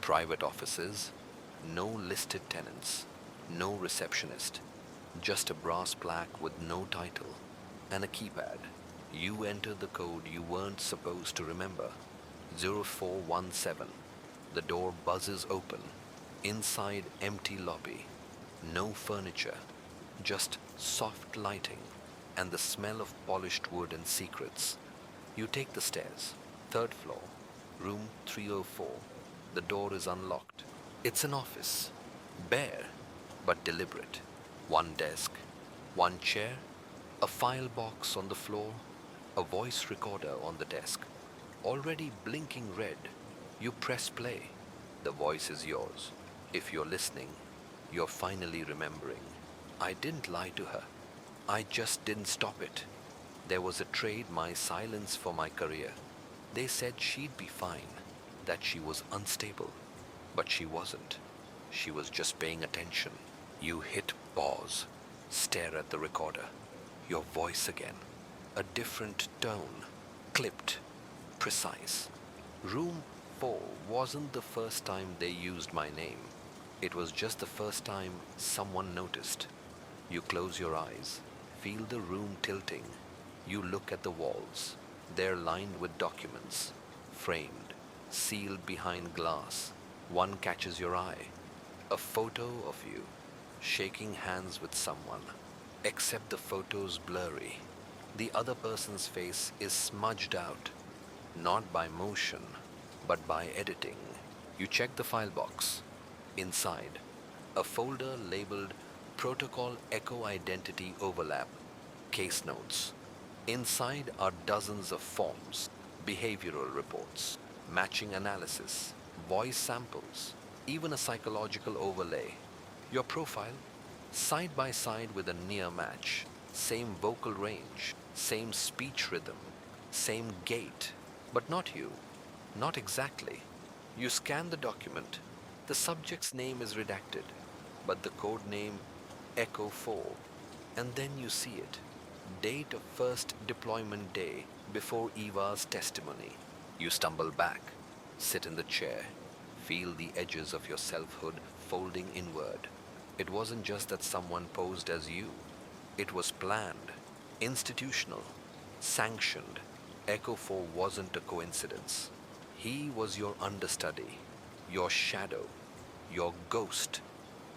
private offices, no listed tenants, no receptionist, just a brass plaque with no title and a keypad. You enter the code you weren't supposed to remember. 0417. The door buzzes open. Inside, empty lobby. No furniture, just soft lighting and the smell of polished wood and secrets. You take the stairs, third floor, room 304. The door is unlocked. It's an office, bare but deliberate. One desk, one chair, a file box on the floor, a voice recorder on the desk. Already blinking red, you press play. The voice is yours. If you're listening, you're finally remembering. I didn't lie to her. I just didn't stop it. There was a trade my silence for my career. They said she'd be fine, that she was unstable. But she wasn't. She was just paying attention. You hit pause, stare at the recorder. Your voice again. A different tone, clipped, precise. Room 4 wasn't the first time they used my name. It was just the first time someone noticed. You close your eyes, feel the room tilting. You look at the walls. They're lined with documents, framed, sealed behind glass. One catches your eye. A photo of you, shaking hands with someone. Except the photo's blurry. The other person's face is smudged out, not by motion, but by editing. You check the file box. Inside, a folder labeled Protocol Echo Identity Overlap, Case Notes. Inside are dozens of forms, behavioral reports, matching analysis, voice samples, even a psychological overlay. Your profile, side by side with a near match, same vocal range, same speech rhythm, same gait, but not you, not exactly. You scan the document. The subject's name is redacted, but the code name Echo 4, and then you see it. Date of first deployment day before Eva's testimony. You stumble back, sit in the chair, feel the edges of your selfhood folding inward. It wasn't just that someone posed as you. It was planned, institutional, sanctioned. Echo 4 wasn't a coincidence. He was your understudy, your shadow, your ghost.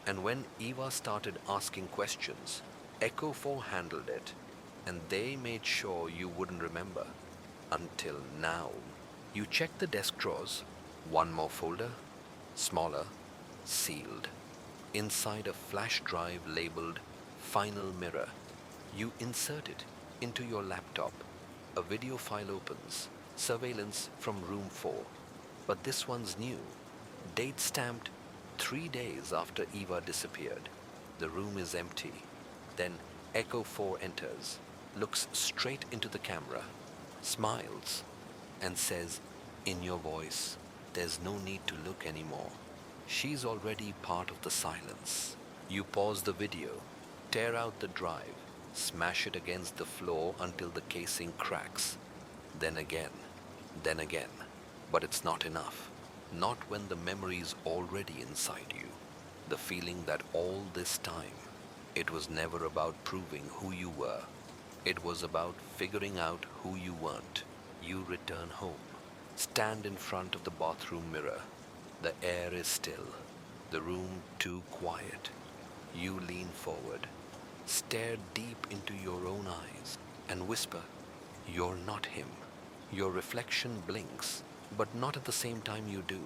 And when Eva started asking questions, Echo 4 handled it, and they made sure you wouldn't remember. Until now. You check the desk drawers. One more folder, smaller, sealed. Inside a flash drive labeled Final Mirror. You insert it into your laptop. A video file opens. Surveillance from room 4. But this one's new. Date stamped 3 days after Eva disappeared. The room is empty. Then Echo 4 enters, looks straight into the camera, smiles, and says, in your voice, there's no need to look anymore. She's already part of the silence. You pause the video, tear out the drive, smash it against the floor until the casing cracks. Then again, then again. But it's not enough. Not when the memory's already inside you. The feeling that all this time, it was never about proving who you were. It was about figuring out who you weren't. You return home. Stand in front of the bathroom mirror. The air is still. The room too quiet. You lean forward, stare deep into your own eyes, and whisper, "You're not him." Your reflection blinks, but not at the same time you do.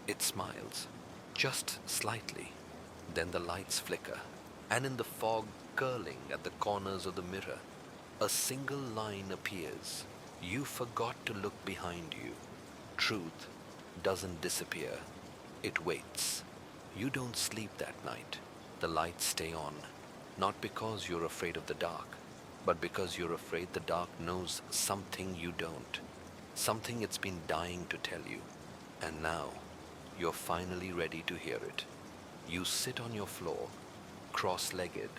It smiles, just slightly. Then the lights flicker, and in the fog curling at the corners of the mirror, a single line appears. You forgot to look behind you. Truth doesn't disappear, it waits. You don't sleep that night. The lights stay on, not because you're afraid of the dark, but because you're afraid the dark knows something you don't, something it's been dying to tell you. And now, you're finally ready to hear it. You sit on your floor, cross-legged,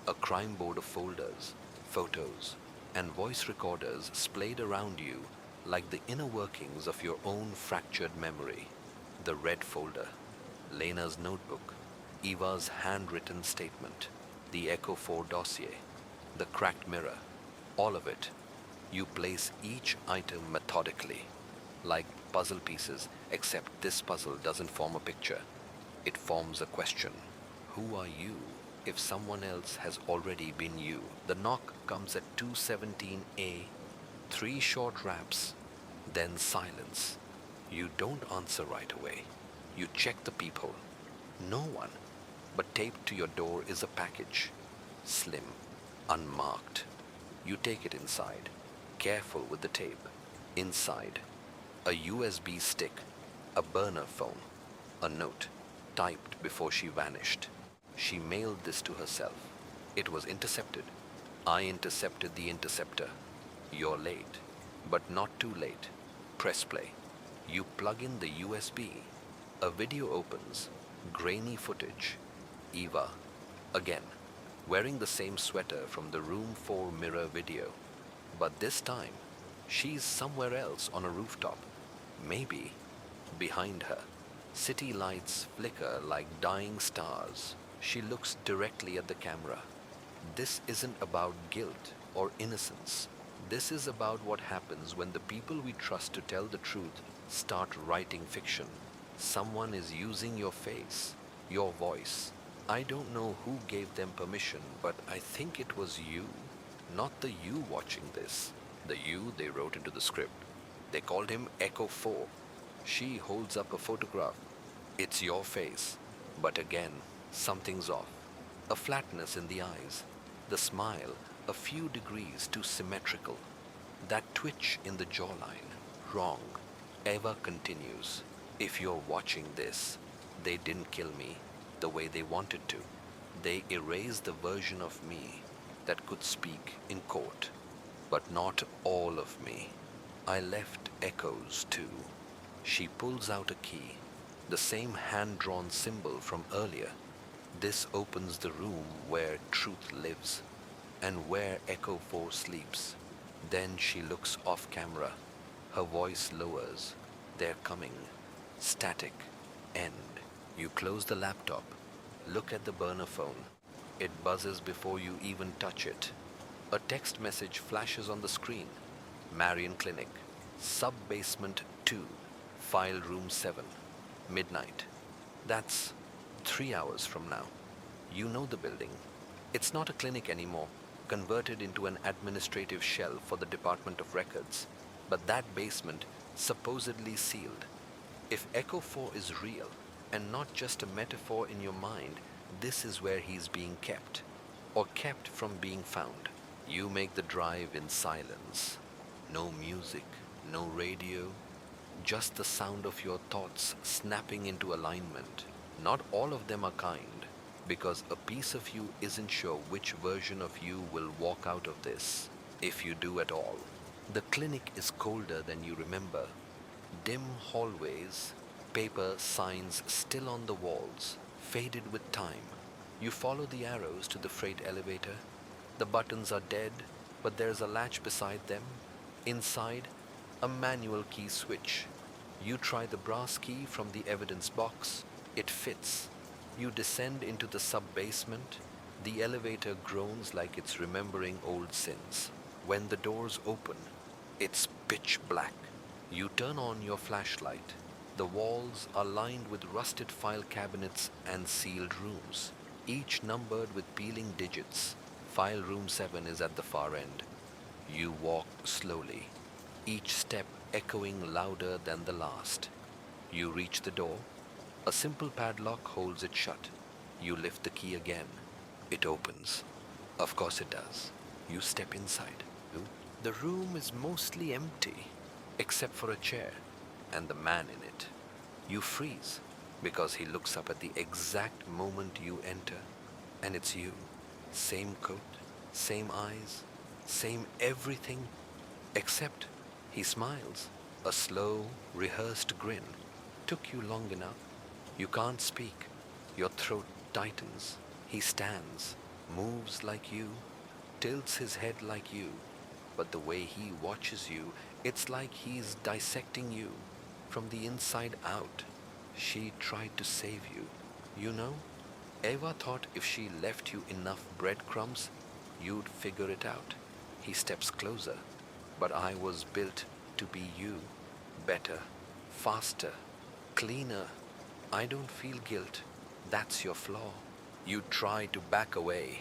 a crime board of folders, photos, and voice recorders splayed around you like the inner workings of your own fractured memory. The red folder, Lena's notebook, Eva's handwritten statement, the Echo 4 dossier, the cracked mirror, all of it. You place each item methodically, like puzzle pieces, except this puzzle doesn't form a picture. It forms a question. Who are you if someone else has already been you? The knock comes at 2:17 a. 3 short raps, then silence. You don't answer right away. You check the peephole. No one. But taped to your door is a package. Slim, unmarked. You take it inside, careful with the tape. Inside, a USB stick, a burner phone, a note, typed before she vanished. She mailed this to herself. It was intercepted. I intercepted the interceptor. You're late, but not too late. Press play. You plug in the USB. A video opens. Grainy footage. Eva, again, wearing the same sweater from the Room 4 mirror video. But this time, she's somewhere else on a rooftop. Maybe behind her. City lights flicker like dying stars. She looks directly at the camera. This isn't about guilt or innocence. This is about what happens when the people we trust to tell the truth start writing fiction. Someone is using your face, your voice. I don't know who gave them permission, but I think it was you. Not the you watching this. The you they wrote into the script. They called him Echo 4. She holds up a photograph. It's your face. But again, something's off. A flatness in the eyes. The smile, a few degrees too symmetrical. That twitch in the jawline. Wrong. Eva continues. If you're watching this, they didn't kill me the way they wanted to. They erased the version of me that could speak in court. But not all of me. I left echoes too. She pulls out a key, the same hand-drawn symbol from earlier. This opens the room where truth lives and where Echo 4 sleeps. Then she looks off camera. Her voice lowers. They're coming. Static. End. You close the laptop. Look at the burner phone. It buzzes before you even touch it. A text message flashes on the screen. Marion Clinic. Sub-basement 2. File room 7. Midnight. That's 3 hours from now. You know the building. It's not a clinic anymore, converted into an administrative shell for the Department of Records. But that basement, supposedly sealed. If Echo 4 is real, and not just a metaphor in your mind, this is where he's being kept, or kept from being found. You make the drive in silence. No music, no radio, just the sound of your thoughts snapping into alignment. Not all of them are kind, because a piece of you isn't sure which version of you will walk out of this, if you do at all. The clinic is colder than you remember. Dim hallways, paper signs still on the walls, faded with time. You follow the arrows to the freight elevator. The buttons are dead, but there's a latch beside them. Inside, a manual key switch. You try the brass key from the evidence box. It fits. You descend into the sub-basement. The elevator groans like it's remembering old sins. When the doors open, it's pitch black. You turn on your flashlight. The walls are lined with rusted file cabinets and sealed rooms, each numbered with peeling digits. File room 7 is at the far end. You walk slowly, each step echoing louder than the last. You reach the door. A simple padlock holds it shut. You lift the key again. It opens. Of course it does. You step inside. The room is mostly empty, except for a chair and the man in it. You freeze because he looks up at the exact moment you enter, and it's you. Same coat, same eyes, same everything, except he smiles. A slow, rehearsed grin. Took you long enough. You can't speak. Your throat tightens. He stands, moves like you, tilts his head like you, but the way he watches you, it's like he's dissecting you from the inside out. She tried to save you, you know? Eva thought if she left you enough breadcrumbs, you'd figure it out. He steps closer, but I was built to be you. Better, faster, cleaner. I don't feel guilt. That's your flaw. You try to back away,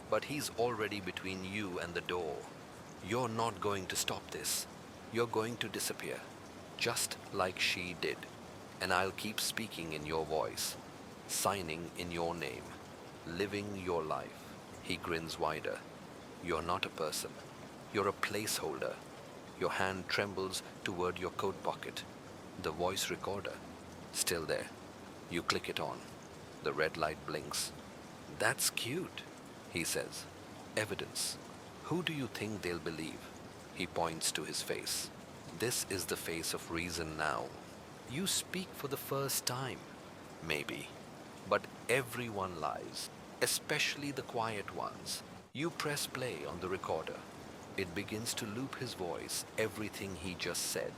but he's already between you and the door. You're not going to stop this. You're going to disappear, just like she did. And I'll keep speaking in your voice, signing in your name, living your life. He grins wider. You're not a person. You're a placeholder. Your hand trembles toward your coat pocket. The voice recorder, still there. You click it on. The red light blinks. That's cute, he says. Evidence. Who do you think they'll believe? He points to his face. This is the face of reason now. You speak for the first time, maybe. But everyone lies, especially the quiet ones. You press play on the recorder. It begins to loop his voice, everything he just said.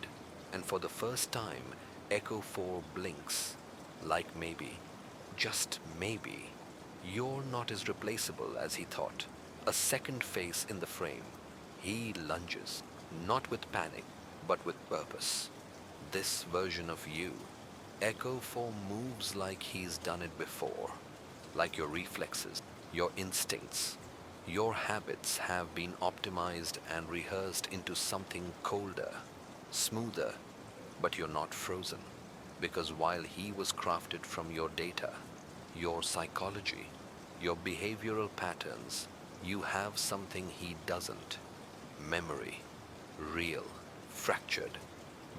And for the first time, Echo 4 blinks. Like maybe, just maybe, you're not as replaceable as he thought. A second face in the frame. He lunges, not with panic, but with purpose. This version of you, Echo 4 moves like he's done it before. Like your reflexes, your instincts, your habits have been optimized and rehearsed into something colder, smoother, but you're not frozen. Because while he was crafted from your data, your psychology, your behavioral patterns, you have something he doesn't. Memory. Real. Fractured.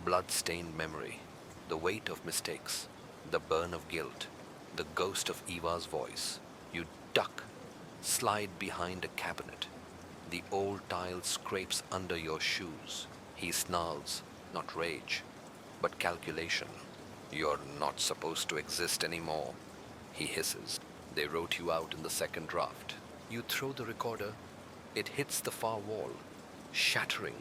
Blood-stained memory. The weight of mistakes. The burn of guilt. The ghost of Eva's voice. You duck. Slide behind a cabinet. The old tile scrapes under your shoes. He snarls, not rage, but calculation. You're not supposed to exist anymore, he hisses. They wrote you out in the second draft. You throw the recorder. It hits the far wall, shattering,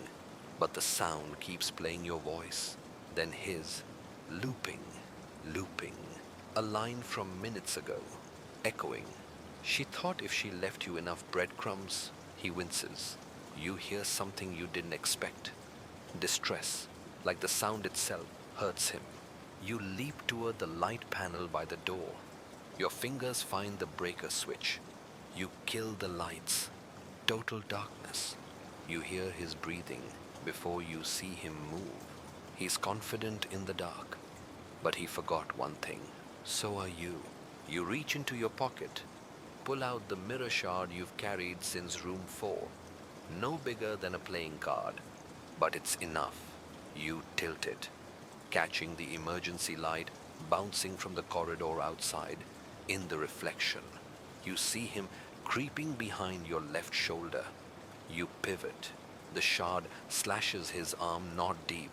but the sound keeps playing your voice, then his, looping, looping. A line from minutes ago, echoing. She thought if she left you enough breadcrumbs, he winces. You hear something you didn't expect. Distress, like the sound itself, hurts him. You leap toward the light panel by the door. Your fingers find the breaker switch. You kill the lights. Total darkness. You hear his breathing before you see him move. He's confident in the dark, but he forgot one thing. So are you. You reach into your pocket, pull out the mirror shard you've carried since room 4. No bigger than a playing card, but it's enough. You tilt it, catching the emergency light bouncing from the corridor outside. In the reflection, you see him creeping behind your left shoulder. You pivot. The shard slashes his arm not deep,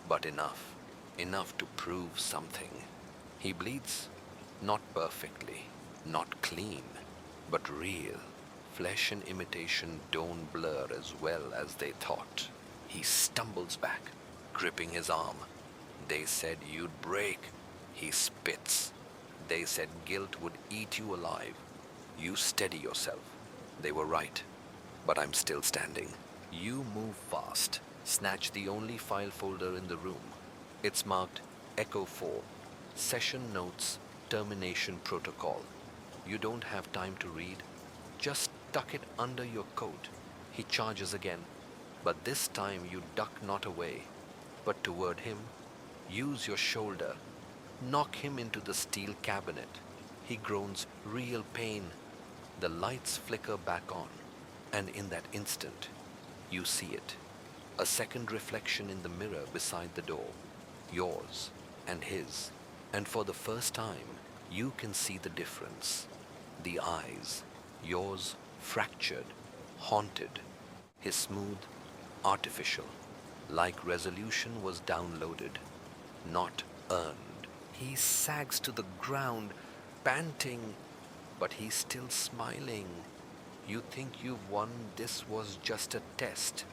but enough. Enough to prove something. He bleeds, not perfectly, not clean, but real. Flesh and imitation don't blur as well as they thought. He stumbles back, gripping his arm. They said you'd break. He spits. They said guilt would eat you alive. You steady yourself. They were right, but I'm still standing. You move fast, snatch the only file folder in the room. It's marked Echo 4, Session Notes, Termination Protocol. You don't have time to read. Just tuck it under your coat. He charges again, but this time you duck not away, but toward him. Use your shoulder. Knock him into the steel cabinet. He groans real pain. The lights flicker back on, and in that instant, you see it. A second reflection in the mirror beside the door. Yours and his. And for the first time, you can see the difference. The eyes. Yours fractured, haunted. His smooth, artificial. Like resolution was downloaded, not earned. He sags to the ground, panting, but he's still smiling. You think you've won, this was just a test.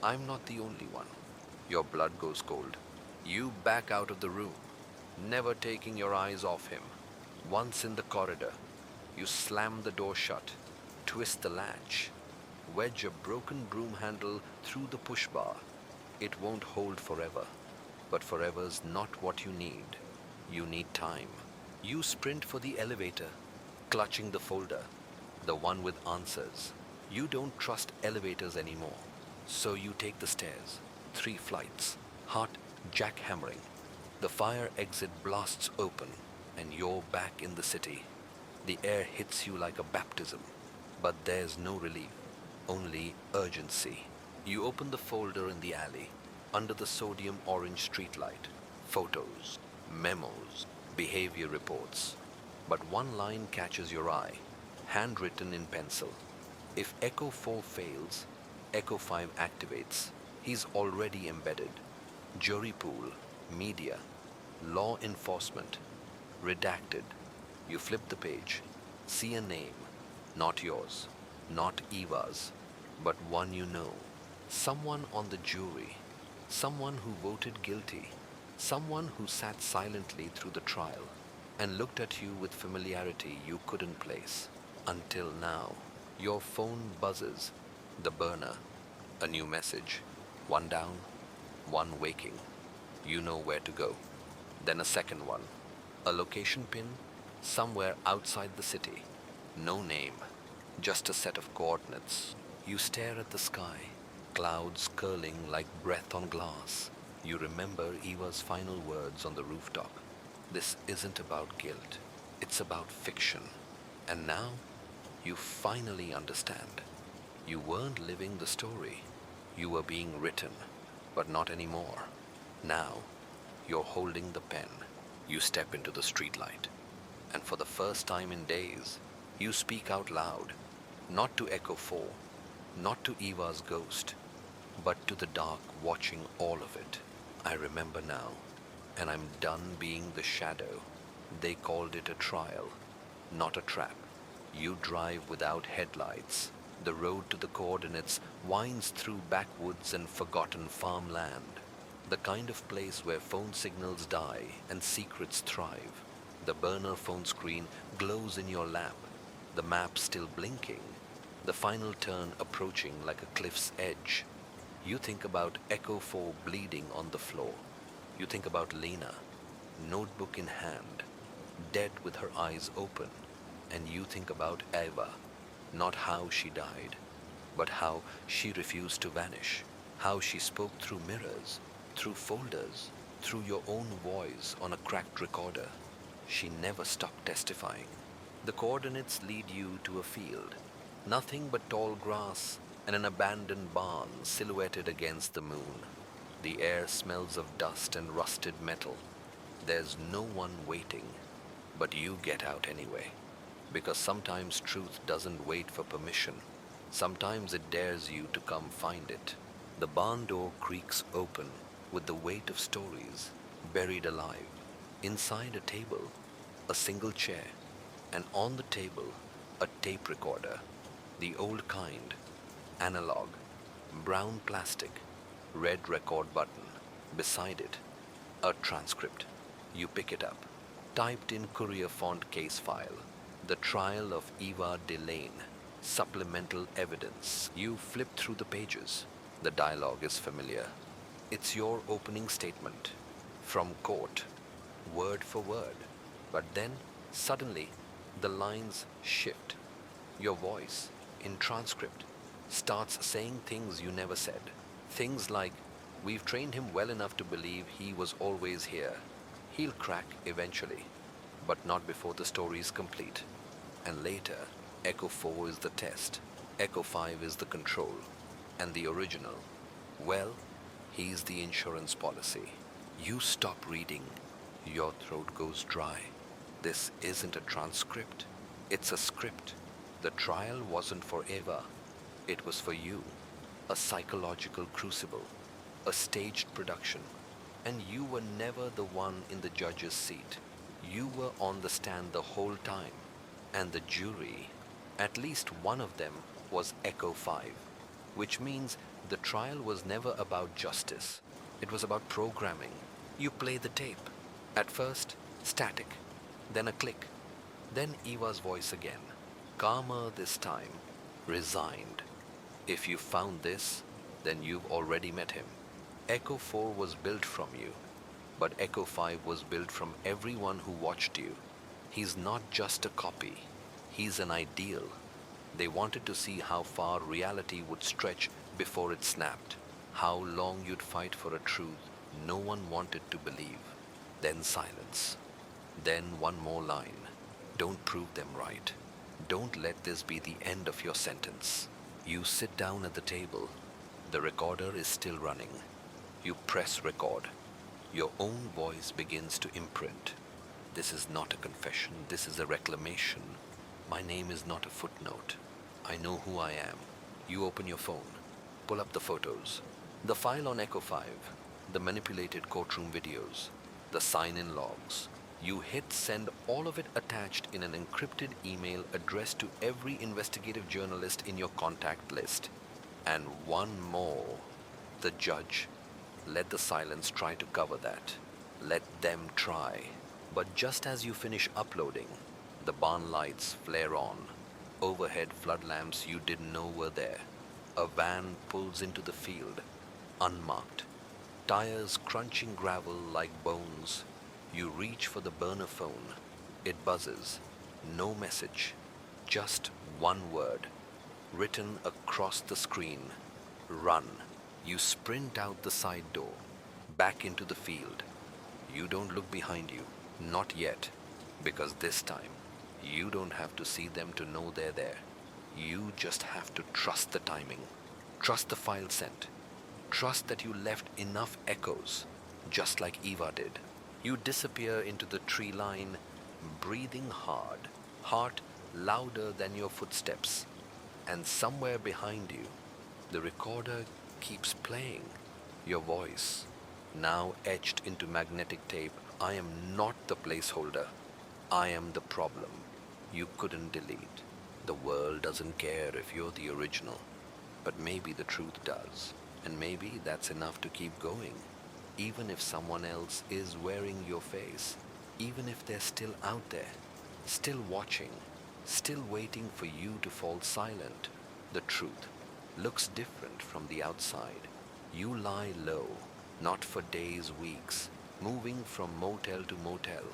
I'm not the only one. Your blood goes cold. You back out of the room, never taking your eyes off him. Once in the corridor, you slam the door shut, twist the latch, wedge a broken broom handle through the push bar. It won't hold forever, but forever's not what you need. You need time. You sprint for the elevator, clutching the folder, the one with answers. You don't trust elevators anymore, so you take the stairs, 3 flights, heart jackhammering. The fire exit blasts open, and you're back in the city. The air hits you like a baptism, but there's no relief, only urgency. You open the folder in the alley, under the sodium orange streetlight. Photos, memos, behavior reports. But one line catches your eye, handwritten in pencil. If Echo 4 fails, Echo 5 activates. He's already embedded. Jury pool, media, law enforcement, redacted. You flip the page, see a name, not yours, not Eva's, but one you know. Someone on the jury, someone who voted guilty, someone who sat silently through the trial and looked at you with familiarity you couldn't place. Until now, your phone buzzes, the burner, a new message, one down, one waking. You know where to go. Then a second one, a location pin somewhere outside the city. No name, just a set of coordinates. You stare at the sky, clouds curling like breath on glass. You remember Eva's final words on the rooftop. This isn't about guilt, it's about fiction. And now, you finally understand. You weren't living the story. You were being written, but not anymore. Now, you're holding the pen. You step into the streetlight, and for the first time in days, you speak out loud, not to Echo 4, not to Eva's ghost, but to the dark watching all of it. I remember now, and I'm done being the shadow. They called it a trial, not a trap. You drive without headlights. The road to the coordinates winds through backwoods and forgotten farmland. The kind of place where phone signals die and secrets thrive. The burner phone screen glows in your lap, the map still blinking, the final turn approaching like a cliff's edge. You think about Echo 4 bleeding on the floor. You think about Lena, notebook in hand, dead with her eyes open. And you think about Eva, not how she died, but how she refused to vanish, how she spoke through mirrors, through folders, through your own voice on a cracked recorder. She never stopped testifying. The coordinates lead you to a field, nothing but tall grass and an abandoned barn silhouetted against the moon. The air smells of dust and rusted metal. There's no one waiting, but you get out anyway. Because sometimes truth doesn't wait for permission. Sometimes it dares you to come find it. The barn door creaks open with the weight of stories buried alive. Inside a table, a single chair, and on the table, a tape recorder. The old kind, analog, brown plastic, red record button. Beside it, a transcript. You pick it up, typed in courier font case file. The trial of Eva Delane. Supplemental evidence. You flip through the pages. The dialogue is familiar. It's your opening statement. From court. Word for word. But then, suddenly, the lines shift. Your voice, in transcript, starts saying things you never said. Things like, we've trained him well enough to believe he was always here. He'll crack eventually, but not before the story is complete. And later, Echo 4 is the test, Echo 5 is the control, and the original, well, he's the insurance policy. You stop reading, your throat goes dry. This isn't a transcript, it's a script. The trial wasn't for Eva, it was for you. A psychological crucible, a staged production. And you were never the one in the judge's seat. You were on the stand the whole time. And the jury, at least one of them, was Echo 5, which means the trial was never about justice. It was about programming. You play the tape. At first, static, then a click, then Eva's voice again, calmer this time, resigned. If you found this, then you've already met him. Echo 4 was built from you, but Echo 5 was built from everyone who watched you. He's not just a copy, he's an ideal. They wanted to see how far reality would stretch before it snapped, how long you'd fight for a truth no one wanted to believe. Then silence. Then one more line. Don't prove them right. Don't let this be the end of your sentence. You sit down at the table. The recorder is still running. You press record. Your own voice begins to imprint. This is not a confession, this is a reclamation. My name is not a footnote. I know who I am. You open your phone. Pull up the photos. The file on Echo 5. The manipulated courtroom videos. The sign-in logs. You hit send, all of it attached in an encrypted email addressed to every investigative journalist in your contact list. And one more. The judge. Let the silence try to cover that. Let them try. But just as you finish uploading, the barn lights flare on. Overhead flood lamps you didn't know were there. A van pulls into the field, unmarked. Tires crunching gravel like bones. You reach for the burner phone. It buzzes. No message. Just one word. Written across the screen. Run. You sprint out the side door. Back into the field. You don't look behind you. Not yet. Because this time, you don't have to see them to know they're there. You just have to trust the timing. Trust the file sent. Trust that you left enough echoes, just like Eva did. You disappear into the tree line, breathing hard, heart louder than your footsteps. And somewhere behind you, the recorder keeps playing. Your voice, now etched into magnetic tape. I am not the placeholder. I am the problem you couldn't delete. The world doesn't care if you're the original, but maybe the truth does. And maybe that's enough to keep going. Even if someone else is wearing your face, even if they're still out there, still watching, still waiting for you to fall silent, the truth looks different from the outside. You lie low, not for days, weeks, moving from motel to motel,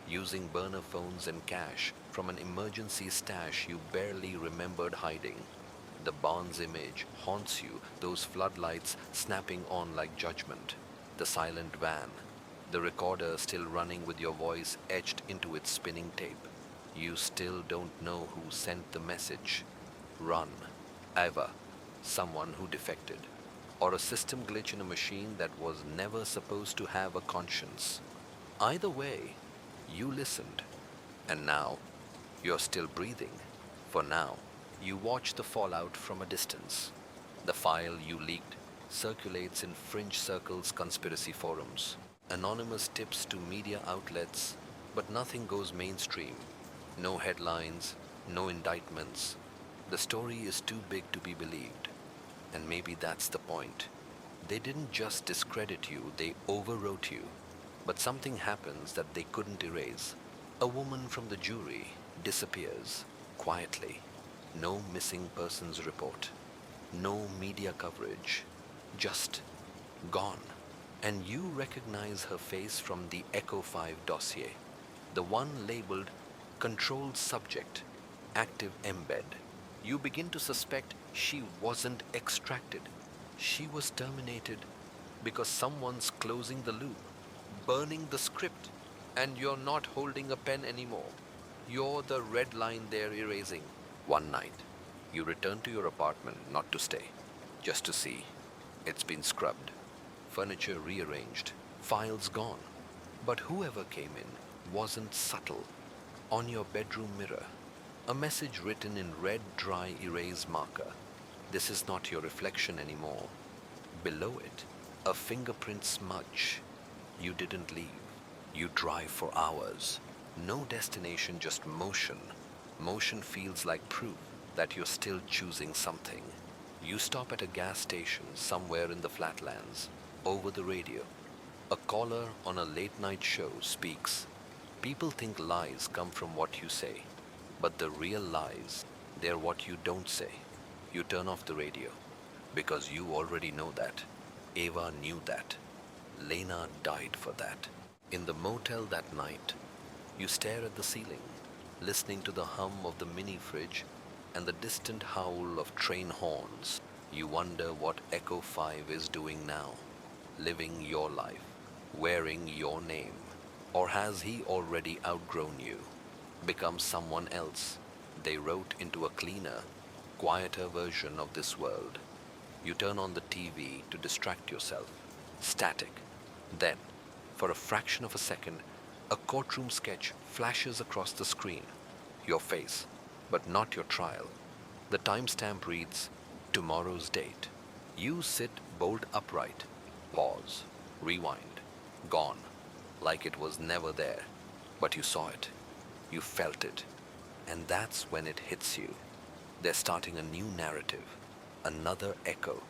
using burner phones and cash from an emergency stash you barely remembered hiding. The barn's image haunts you, those floodlights snapping on like judgment. The silent van, the recorder still running with your voice etched into its spinning tape. You still don't know who sent the message. Run. Eva, someone who defected. Or a system glitch in a machine that was never supposed to have a conscience. Either way, you listened. And now, you're still breathing. For now, you watch the fallout from a distance. The file you leaked circulates in fringe circles, conspiracy forums, anonymous tips to media outlets, but nothing goes mainstream. No headlines, no indictments. The story is too big to be believed. And maybe that's the point. They didn't just discredit you, they overwrote you. But something happens that they couldn't erase. A woman from the jury disappears quietly. No missing persons report. No media coverage. Just gone. And you recognize her face from the Echo 5 dossier. The one labeled Controlled Subject, Active Embed. You begin to suspect she wasn't extracted. She was terminated because someone's closing the loop, burning the script. And you're not holding a pen anymore. You're the red line they're erasing. One night, you return to your apartment not to stay, just to see. It's been scrubbed, furniture rearranged, files gone. But whoever came in wasn't subtle. On your bedroom mirror, a message written in red dry erase marker. This is not your reflection anymore. Below it, a fingerprint smudge. You didn't leave. You drive for hours. No destination, just motion. Motion feels like proof that you're still choosing something. You stop at a gas station somewhere in the flatlands. Over the radio, a caller on a late night show speaks. People think lies come from what you say, but the real lies, they're what you don't say. You turn off the radio because you already know that. Eva knew that. Lena died for that. In the motel that night, you stare at the ceiling, listening to the hum of the mini fridge and the distant howl of train horns. You wonder what Echo 5 is doing now, living your life, wearing your name. Or has he already outgrown you, become someone else they wrote into a cleaner, quieter version of this world? You turn on the TV to distract yourself. Static. Then, for a fraction of a second, a courtroom sketch flashes across the screen. Your face, but not your trial. The timestamp reads, tomorrow's date. You sit bolt upright. Pause. Rewind. Gone. Like it was never there. But you saw it. You felt it. And that's when it hits you. They're starting a new narrative. Another echo.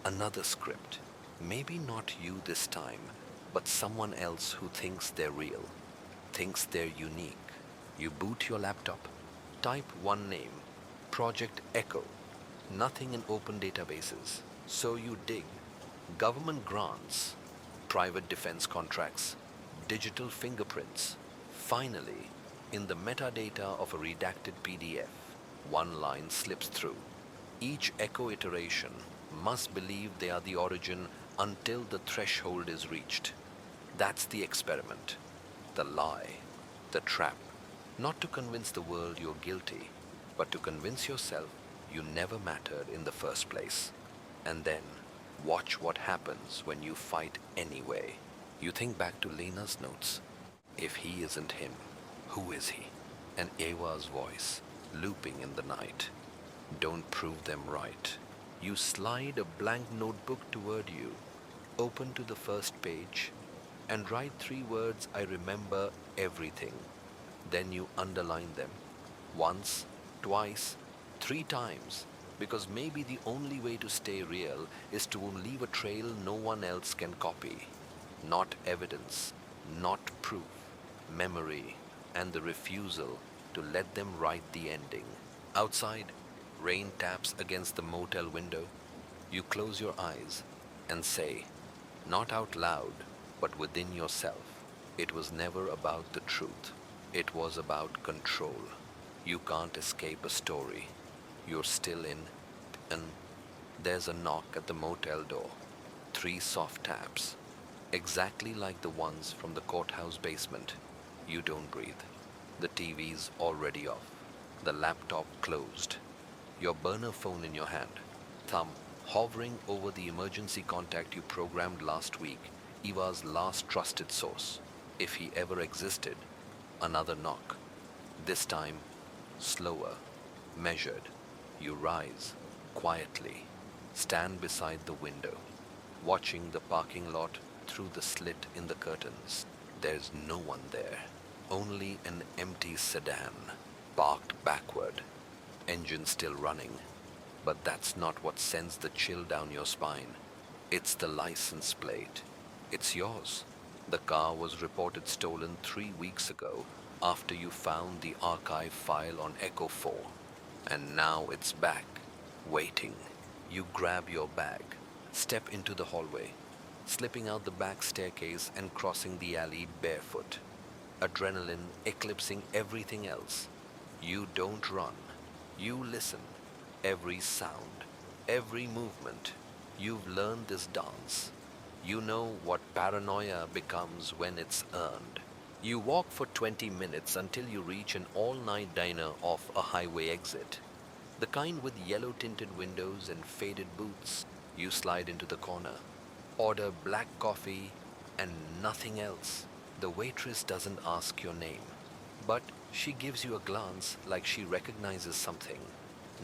Another script. Maybe not you this time, but someone else who thinks they're real, thinks they're unique. You boot your laptop, type one name, Project Echo. Nothing in open databases. So you dig. Government grants, private defense contracts, digital fingerprints. Finally, in the metadata of a redacted PDF, one line slips through. Each echo iteration must believe they are the origin until the threshold is reached. That's the experiment, the lie, the trap. Not to convince the world you're guilty, but to convince yourself you never mattered in the first place. And then, watch what happens when you fight anyway. You think back to Lena's notes. If he isn't him, who is he? And Ewa's voice, looping in the night. Don't prove them right. You slide a blank notebook toward you, open to the first page, and write 3 words, I remember everything. Then you underline them. Once, twice, 3 times. Because maybe the only way to stay real is to leave a trail no one else can copy. Not evidence, not proof, memory, and the refusal to let them write the ending. Outside, rain taps against the motel window. You close your eyes and say, not out loud, but within yourself, it was never about the truth. It was about control. You can't escape a story. You're still in, and there's a knock at the motel door. 3 soft taps, exactly like the ones from the courthouse basement. You don't breathe. The TV's already off. The laptop closed. Your burner phone in your hand, thumb hovering over the emergency contact you programmed last week, Eva's last trusted source, if he ever existed. Another knock. This time, slower, measured. You rise, quietly, stand beside the window, watching the parking lot through the slit in the curtains. There's no one there, only an empty sedan, parked backward, engine still running. But that's not what sends the chill down your spine. It's the license plate. It's yours. The car was reported stolen 3 weeks ago after you found the archive file on Echo 4. And now it's back, waiting. You grab your bag, step into the hallway, slipping out the back staircase and crossing the alley barefoot. Adrenaline eclipsing everything else. You don't run. You listen. Every sound, every movement. You've learned this dance. You know what paranoia becomes when it's earned. You walk for 20 minutes until you reach an all-night diner off a highway exit. The kind with yellow-tinted windows and faded booths. You slide into the corner, order black coffee and nothing else. The waitress doesn't ask your name, but she gives you a glance like she recognizes something.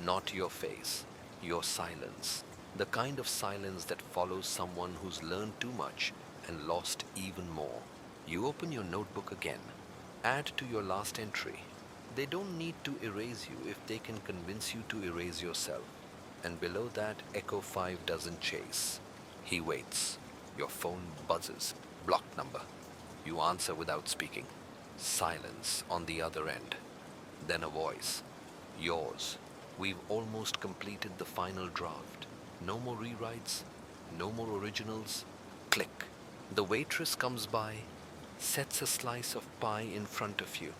Not your face, your silence. The kind of silence that follows someone who's learned too much and lost even more. You open your notebook again, add to your last entry. They don't need to erase you if they can convince you to erase yourself. And below that, Echo 5 doesn't chase. He waits. Your phone buzzes. Blocked number. You answer without speaking. Silence on the other end. Then a voice. Yours. We've almost completed the final draft. No more rewrites. No more originals. Click. The waitress comes by, sets a slice of pie in front of you.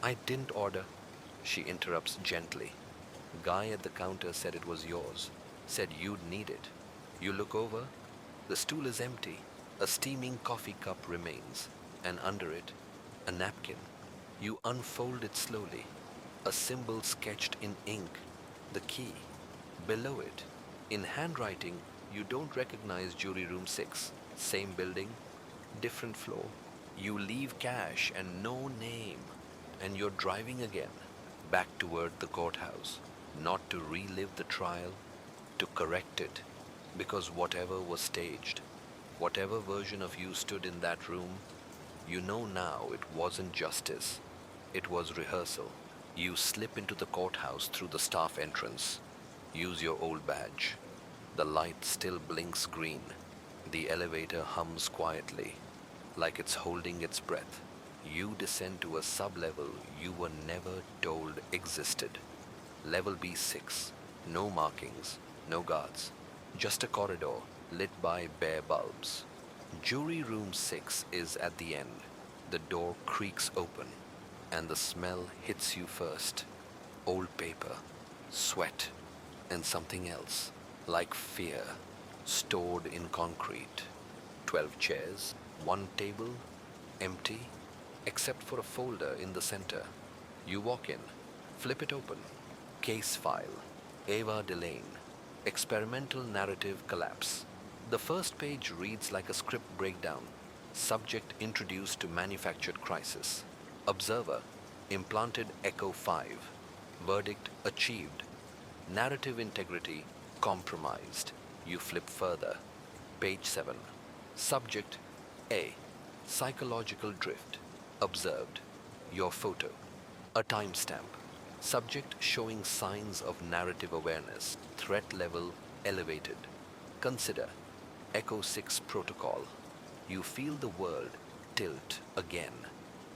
I didn't order, she interrupts gently. Guy at the counter said it was yours, said you'd need it. You look over, the stool is empty. A steaming coffee cup remains, and under it, a napkin. You unfold it slowly, a symbol sketched in ink, the key. Below it, in handwriting, you don't recognize Jury Room 6. Same building, different floor. You leave cash and no name, and you're driving again, back toward the courthouse, not to relive the trial, to correct it, because whatever was staged, whatever version of you stood in that room, you know now it wasn't justice, it was rehearsal. You slip into the courthouse through the staff entrance. Use your old badge. The light still blinks green. The elevator hums quietly, like it's holding its breath. You descend to a sub-level you were never told existed. Level B6. No markings, no guards. Just a corridor lit by bare bulbs. Jury Room 6 is at the end. The door creaks open, and the smell hits you first. Old paper, sweat, and something else, like fear, stored in concrete. 12 chairs, one table, empty, except for a folder in the center. You walk in, flip it open. Case file, Ava Delane, experimental narrative collapse. The first page reads like a script breakdown. Subject introduced to manufactured crisis. Observer, implanted Echo 5. Verdict achieved. Narrative integrity compromised. You flip further. Page 7. Subject A. Psychological drift. Observed. Your photo. A timestamp. Subject showing signs of narrative awareness. Threat level elevated. Consider. Echo 6 protocol. You feel the world tilt again.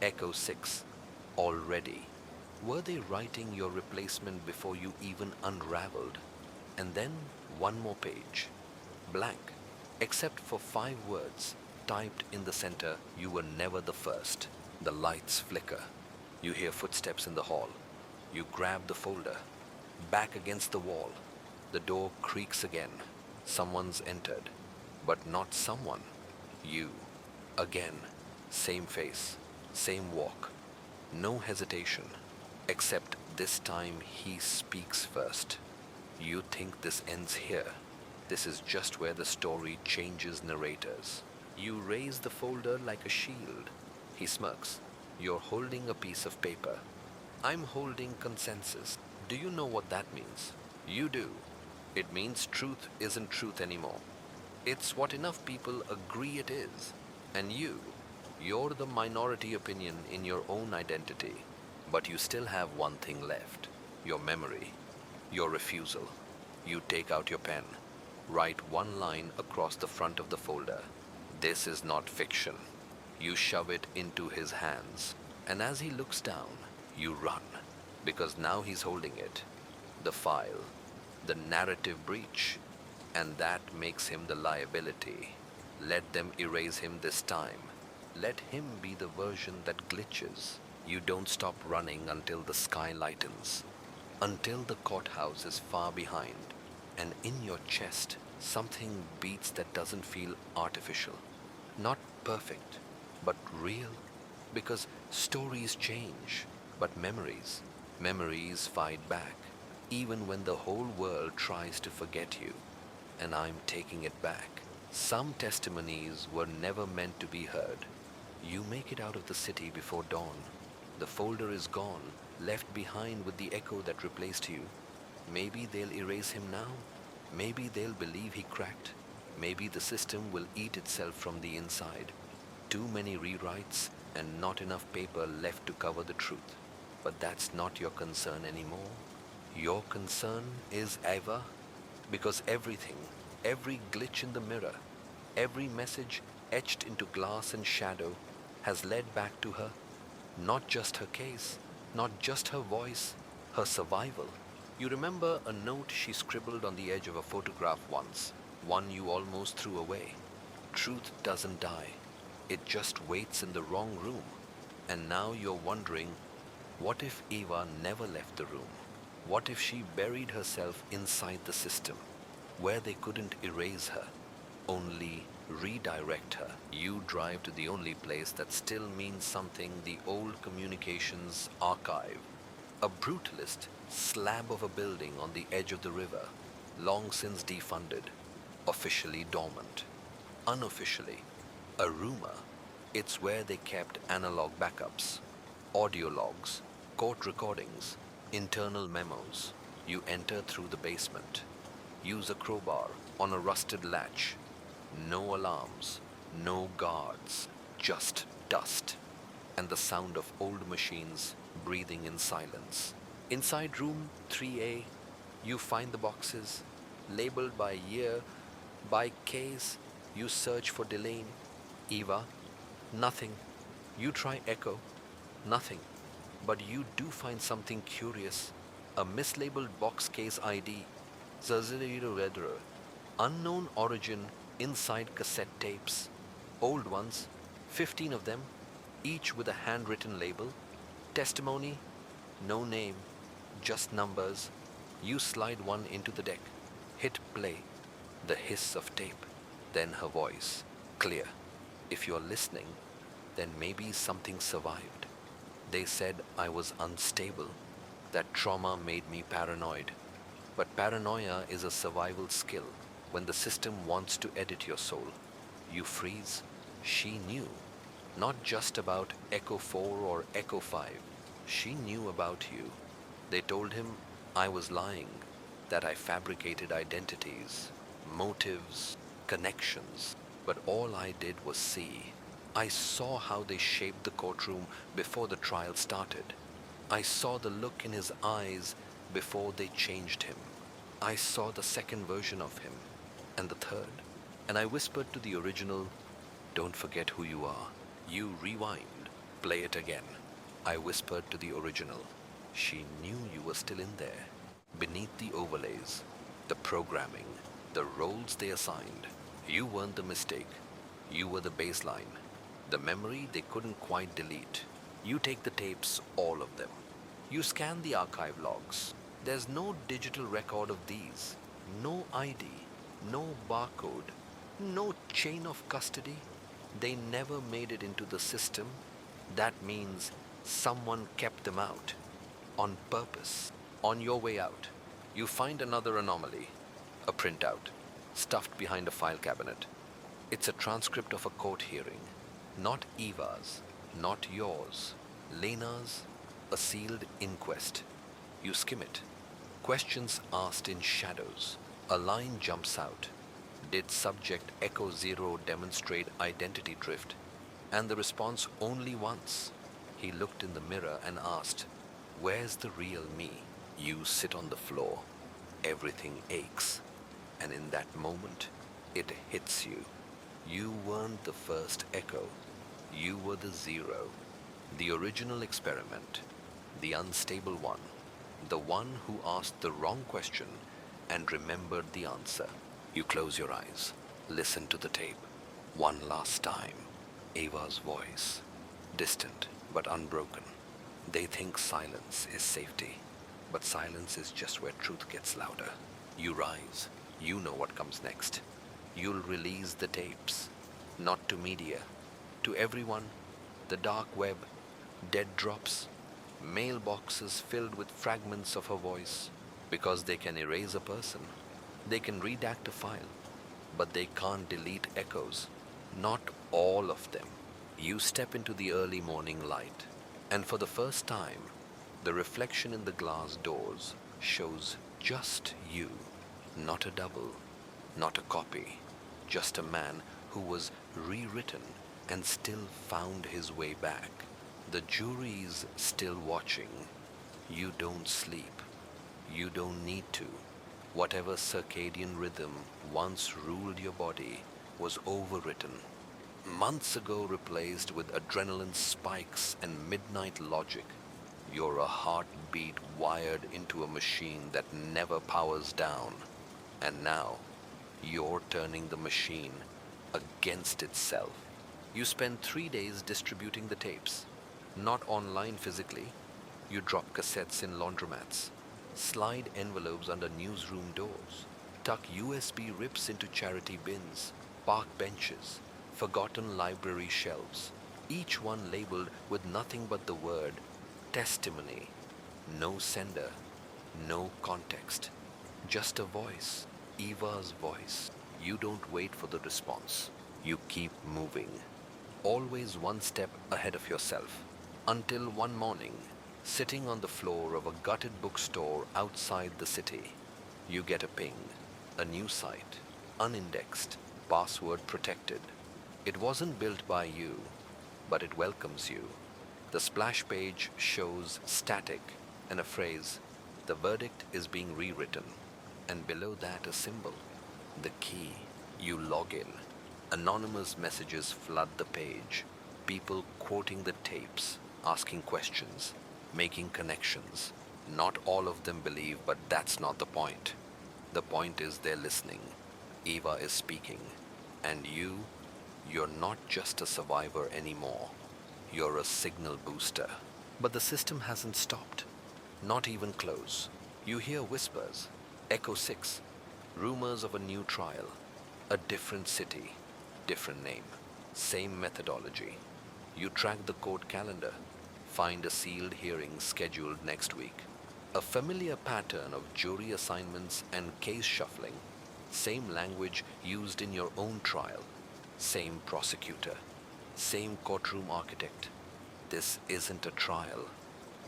Echo 6. Already. Were they writing your replacement before you even unraveled? And then one more page. Blank. Except for 5 words typed in the center, you were never the first. The lights flicker. You hear footsteps in the hall. You grab the folder. Back against the wall. The door creaks again. Someone's entered. But not someone. You. Again. Same face. Same walk. No hesitation. Except this time he speaks first. You think this ends here. This is just where the story changes narrators. You raise the folder like a shield. He smirks. You're holding a piece of paper. I'm holding consensus. Do you know what that means? You do. It means truth isn't truth anymore. It's what enough people agree it is. And you're the minority opinion in your own identity. But you still have one thing left. Your memory. Your refusal. You take out your pen. Write one line across the front of the folder. This is not fiction. You shove it into his hands. And as he looks down, you run. Because now he's holding it. The file. The narrative breach. And that makes him the liability. Let them erase him this time. Let him be the version that glitches. You don't stop running until the sky lightens. Until the courthouse is far behind. And in your chest, something beats that doesn't feel artificial. Not perfect, but real. Because stories change, but memories fight back, even when the whole world tries to forget you. And I'm taking it back. Some testimonies were never meant to be heard. You make it out of the city before dawn. The folder is gone, left behind with the echo that replaced you. Maybe they'll erase him now. Maybe they'll believe he cracked. Maybe the system will eat itself from the inside. Too many rewrites and not enough paper left to cover the truth. But that's not your concern anymore. Your concern is Eva, because everything, every glitch in the mirror, every message etched into glass and shadow has led back to her. Not just her case, not just her voice, her survival. You remember a note she scribbled on the edge of a photograph once, one you almost threw away. Truth doesn't die, it just waits in the wrong room. And now you're wondering, what if Eva never left the room? What if she buried herself inside the system, where they couldn't erase her, only redirect her? You drive to the only place that still means something, the old communications archive. A brutalist slab of a building on the edge of the river, long since defunded, officially dormant. Unofficially, a rumor. It's where they kept analog backups, audio logs, court recordings, internal memos. You enter through the basement. Use a crowbar on a rusted latch. No alarms, no guards, just dust and the sound of old machines breathing in silence. Inside room 3A, you find the boxes, labeled by year, by case. You search for Delane. Eva, nothing. You try Echo, nothing. But you do find something curious. A mislabeled box case ID, Zazilira, unknown origin inside cassette tapes. Old ones, 15 of them, each with a handwritten label. Testimony, no name, just numbers. You slide one into the deck, hit play, the hiss of tape, then her voice, clear. If you're listening, then maybe something survived. They said I was unstable, that trauma made me paranoid. But paranoia is a survival skill. When the system wants to edit your soul, you freeze. She knew, not just about Echo 4 or Echo 5. She knew about you. They told him I was lying, that I fabricated identities, motives, connections. But all I did was see. I saw how they shaped the courtroom before the trial started. I saw the look in his eyes before they changed him. I saw the second version of him, and the third. And I whispered to the original, don't forget who you are. You rewind, play it again. I whispered to the original. She knew you were still in there, beneath the overlays, the programming, the roles they assigned. You weren't the mistake. You were the baseline, the memory they couldn't quite delete. You take the tapes, all of them. You scan the archive logs. There's no digital record of these. No ID, no barcode, no chain of custody. They never made it into the system. That means someone kept them out. On purpose. On your way out, you find another anomaly. A printout, stuffed behind a file cabinet. It's a transcript of a court hearing. Not Eva's, not yours. Lena's, a sealed inquest. You skim it. Questions asked in shadows. A line jumps out. Did subject Echo Zero demonstrate identity drift? And the response only once. He looked in the mirror and asked, where's the real me? You sit on the floor. Everything aches. And in that moment, it hits you. You weren't the first Echo. You were the zero. The original experiment. The unstable one. The one who asked the wrong question and remembered the answer. You close your eyes. Listen to the tape. One last time. Ava's voice. Distant but unbroken. They think silence is safety. But silence is just where truth gets louder. You rise. You know what comes next. You'll release the tapes. Not to media. To everyone. The dark web, dead drops, mailboxes filled with fragments of her voice. Because they can erase a person, they can redact a file, but they can't delete echoes. Not all of them. You step into the early morning light, and for the first time, the reflection in the glass doors shows just you. Not a double, not a copy, just a man who was rewritten and still found his way back. The jury's still watching. You don't sleep. You don't need to. Whatever circadian rhythm once ruled your body was overwritten, months ago replaced with adrenaline spikes and midnight logic. You're a heartbeat wired into a machine that never powers down. And now, you're turning the machine against itself. You spend 3 days distributing the tapes, not online physically. You drop cassettes in laundromats, slide envelopes under newsroom doors, tuck USB rips into charity bins, park benches, forgotten library shelves, each one labeled with nothing but the word testimony. No sender, no context, just a voice, Eva's voice. You don't wait for the response. You keep moving, always one step ahead of yourself, until one morning, sitting on the floor of a gutted bookstore outside the city, you get a ping, a new site, unindexed, password protected. It wasn't built by you, but it welcomes you. The splash page shows static and a phrase, "The verdict is being rewritten," and below that a symbol, the key. You log in. Anonymous messages flood the page, people quoting the tapes, asking questions, making connections. Not all of them believe, but that's not the point. The point is they're listening. Eva is speaking. And you're not just a survivor anymore. You're a signal booster. But the system hasn't stopped. Not even close. You hear whispers, Echo 6, rumors of a new trial, a different city, different name, same methodology. You track the court calendar, find a sealed hearing scheduled next week. A familiar pattern of jury assignments and case shuffling, same language used in your own trial, same prosecutor, same courtroom architect. This isn't a trial,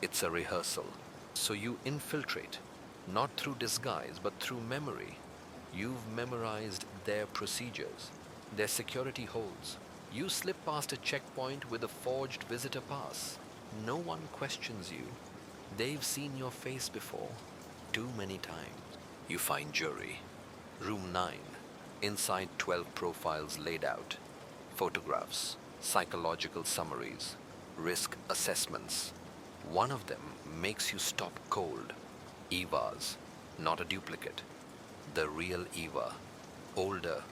it's a rehearsal. So you infiltrate, not through disguise, but through memory. You've memorized their procedures, their security holds. You slip past a checkpoint with a forged visitor pass. No one questions you. They've seen your face before, too many times. You find jury. Room 9. Inside 12 profiles laid out. Photographs, psychological summaries, risk assessments. One of them makes you stop cold. Eva's, not a duplicate. The real Eva. Older,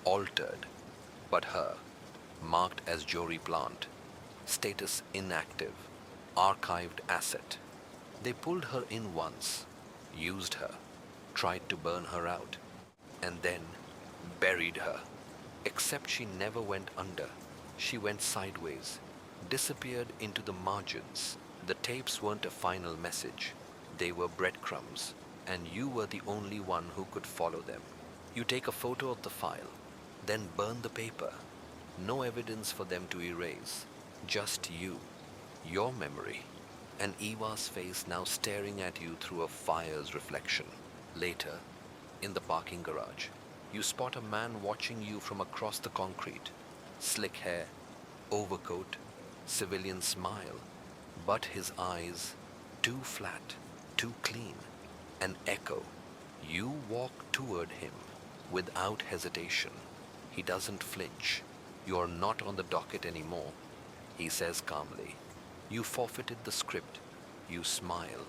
altered, but her. Marked as jury plant. Status inactive. Archived asset. They pulled her in once, used her, tried to burn her out, and then buried her. Except she never went under. She went sideways, disappeared into the margins. The tapes weren't a final message. They were breadcrumbs, and you were the only one who could follow them. You take a photo of the file, then burn the paper. No evidence for them to erase. Just you, your memory, and Eva's face now staring at you through a fire's reflection. Later, in the parking garage, you spot a man watching you from across the concrete. Slick hair, overcoat, civilian smile, but his eyes too flat, too clean. An echo. You walk toward him without hesitation. He doesn't flinch. You're not on the docket anymore, he says calmly. You forfeited the script. You smile.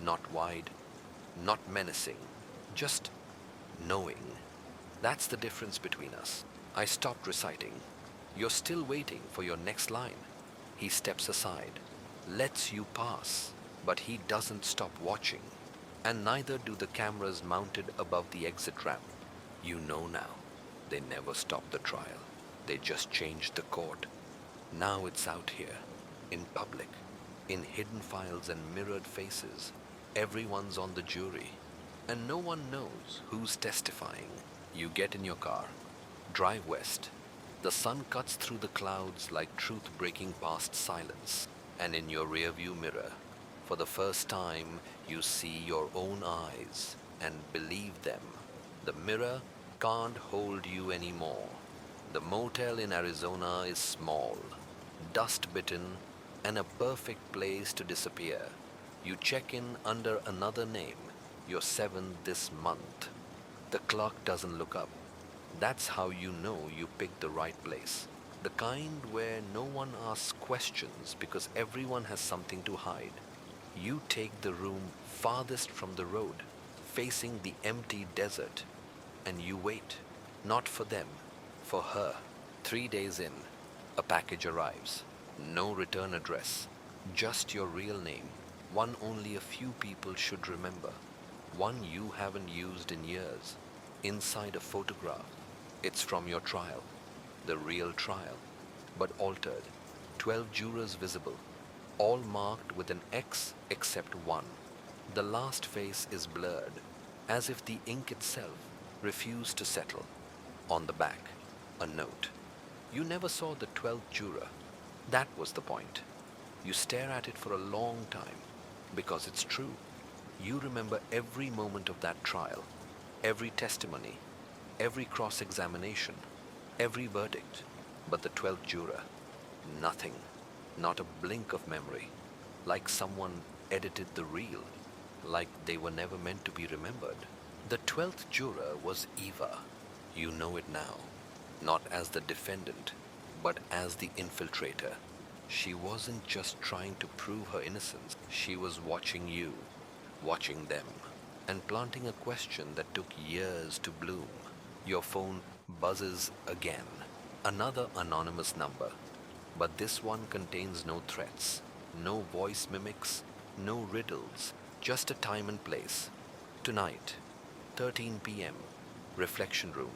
Not wide, not menacing, just knowing. That's the difference between us. I stopped reciting. You're still waiting for your next line. He steps aside, lets you pass, but he doesn't stop watching. And neither do the cameras mounted above the exit ramp. You know now, they never stopped the trial. They just changed the court. Now it's out here, in public, in hidden files and mirrored faces. Everyone's on the jury, and no one knows who's testifying. You get in your car, drive west. The sun cuts through the clouds like truth breaking past silence. And in your rearview mirror, for the first time, you see your own eyes and believe them. The mirror can't hold you anymore. The motel in Arizona is small, dust bitten, and a perfect place to disappear. You check in under another name, your seventh this month. The clock doesn't look up. That's how you know you picked the right place. The kind where no one asks questions because everyone has something to hide. You take the room farthest from the road, facing the empty desert, and you wait, not for them, for her. 3 days in, a package arrives. No return address, just your real name, one only a few people should remember, one you haven't used in years. Inside a photograph, it's from your trial, the real trial, but altered. 12 jurors visible, all marked with an X except one. The last face is blurred, as if the ink itself refused to settle. On the back, a note. You never saw the 12th juror. That was the point. You stare at it for a long time, because it's true. You remember every moment of that trial, every testimony, every cross-examination, every verdict. But the 12th juror, nothing, not a blink of memory, like someone edited the reel, like they were never meant to be remembered. The 12th juror was Eva. You know it now, not as the defendant, but as the infiltrator. She wasn't just trying to prove her innocence, she was watching you, watching them, and planting a question that took years to bloom. Your phone buzzes again. Another anonymous number, but this one contains no threats, no voice mimics, no riddles, just a time and place. Tonight, 13 p.m., reflection room.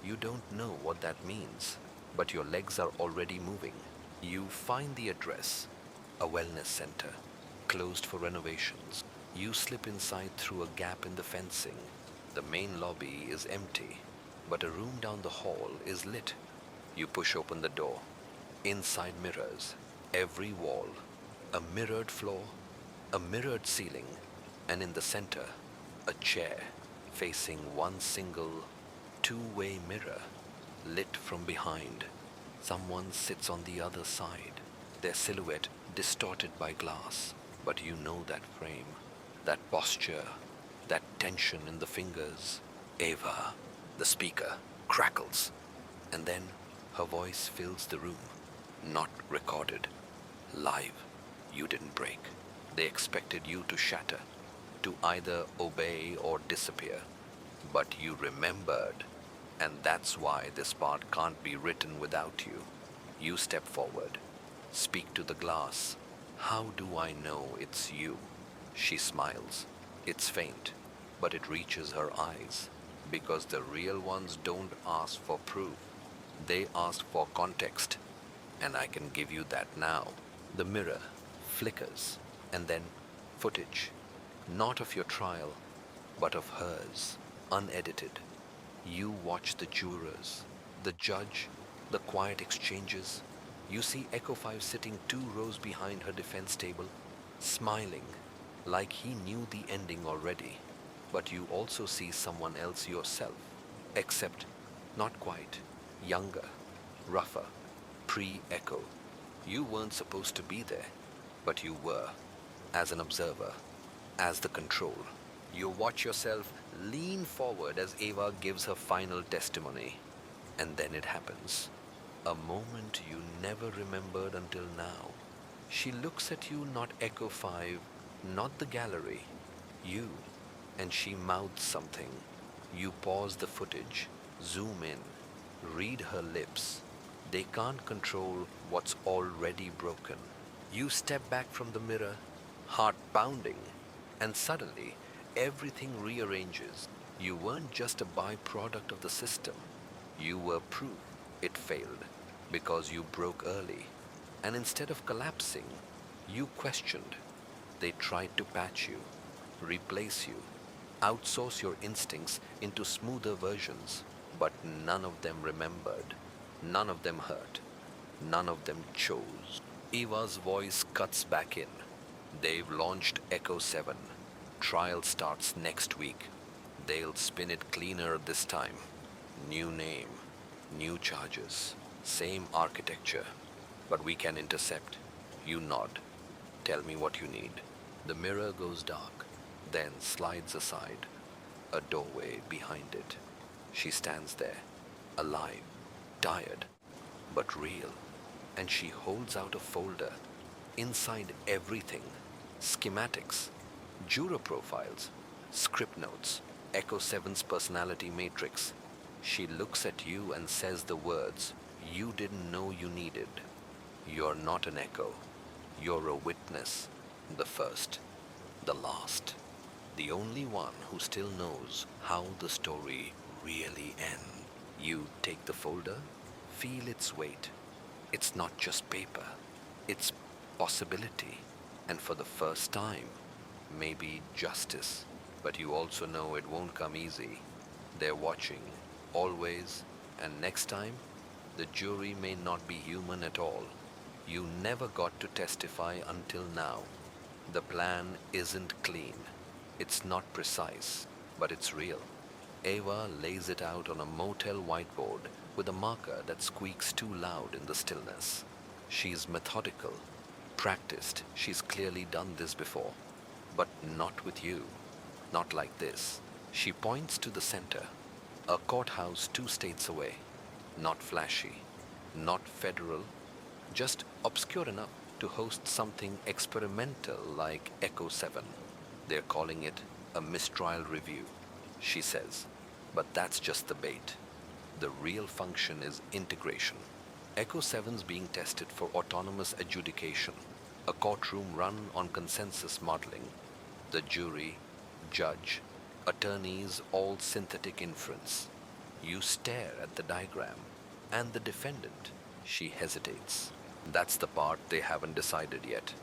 You don't know what that means, but your legs are already moving. You find the address, a wellness center, closed for renovations. You slip inside through a gap in the fencing. The main lobby is empty, but a room down the hall is lit. You push open the door. Inside mirrors, every wall, a mirrored floor, a mirrored ceiling, and in the center, a chair facing one single, two-way mirror, lit from behind. Someone sits on the other side, their silhouette distorted by glass, but you know that frame, that posture, that tension in the fingers. Ava, the speaker, crackles, and then her voice fills the room. Not recorded, live. You didn't break. They expected you to shatter, to either obey or disappear. But you remembered, and that's why this part can't be written without you. You step forward, speak to the glass. How do I know it's you? She smiles. It's faint, but it reaches her eyes, because the real ones don't ask for proof. They ask for context, and I can give you that now. The mirror flickers, and then footage, not of your trial, but of hers, unedited. You watch the jurors, the judge, the quiet exchanges. You see Echo 5 sitting 2 rows behind her defense table, smiling, like he knew the ending already. But you also see someone else yourself, except not quite, younger, rougher, pre-Echo. You weren't supposed to be there, but you were, as an observer, as the control. You watch yourself lean forward as Ava gives her final testimony. And then it happens. A moment you never remembered until now. She looks at you, not Echo 5, not the gallery, you, and she mouths something. You pause the footage, zoom in, read her lips. They can't control what's already broken. You step back from the mirror, heart pounding, and suddenly everything rearranges. You weren't just a byproduct of the system. You were proof it failed because you broke early. And instead of collapsing, you questioned. They tried to patch you, replace you, outsource your instincts into smoother versions, but none of them remembered, none of them hurt, none of them chose. Eva's voice cuts back in. They've launched Echo 7. Trial starts next week. They'll spin it cleaner this time. New name, new charges, same architecture, but we can intercept. You nod. Tell me what you need. The mirror goes dark, then slides aside. A doorway behind it. She stands there, alive, tired, but real. And she holds out a folder. Inside everything, schematics, juror profiles, script notes, Echo 7's personality matrix. She looks at you and says the words you didn't know you needed. You're not an echo. You're a witness. The first, the last. The only one who still knows how the story really ends. You take the folder, feel its weight. It's not just paper, it's possibility. And for the first time, maybe justice. But you also know it won't come easy. They're watching, always, and next time, the jury may not be human at all. You never got to testify until now. The plan isn't clean. It's not precise, but it's real. Ava lays it out on a motel whiteboard with a marker that squeaks too loud in the stillness. She's methodical, practiced. She's clearly done this before. But not with you. Not like this. She points to the center, a courthouse 2 states away. Not flashy, not federal, just obscure enough to host something experimental like Echo 7. They're calling it a mistrial review, she says. But that's just the bait. The real function is integration. Echo 7's being tested for autonomous adjudication, a courtroom run on consensus modeling. The jury, judge, attorneys, all synthetic inference. You stare at the diagram, and the defendant, she hesitates. That's the part they haven't decided yet.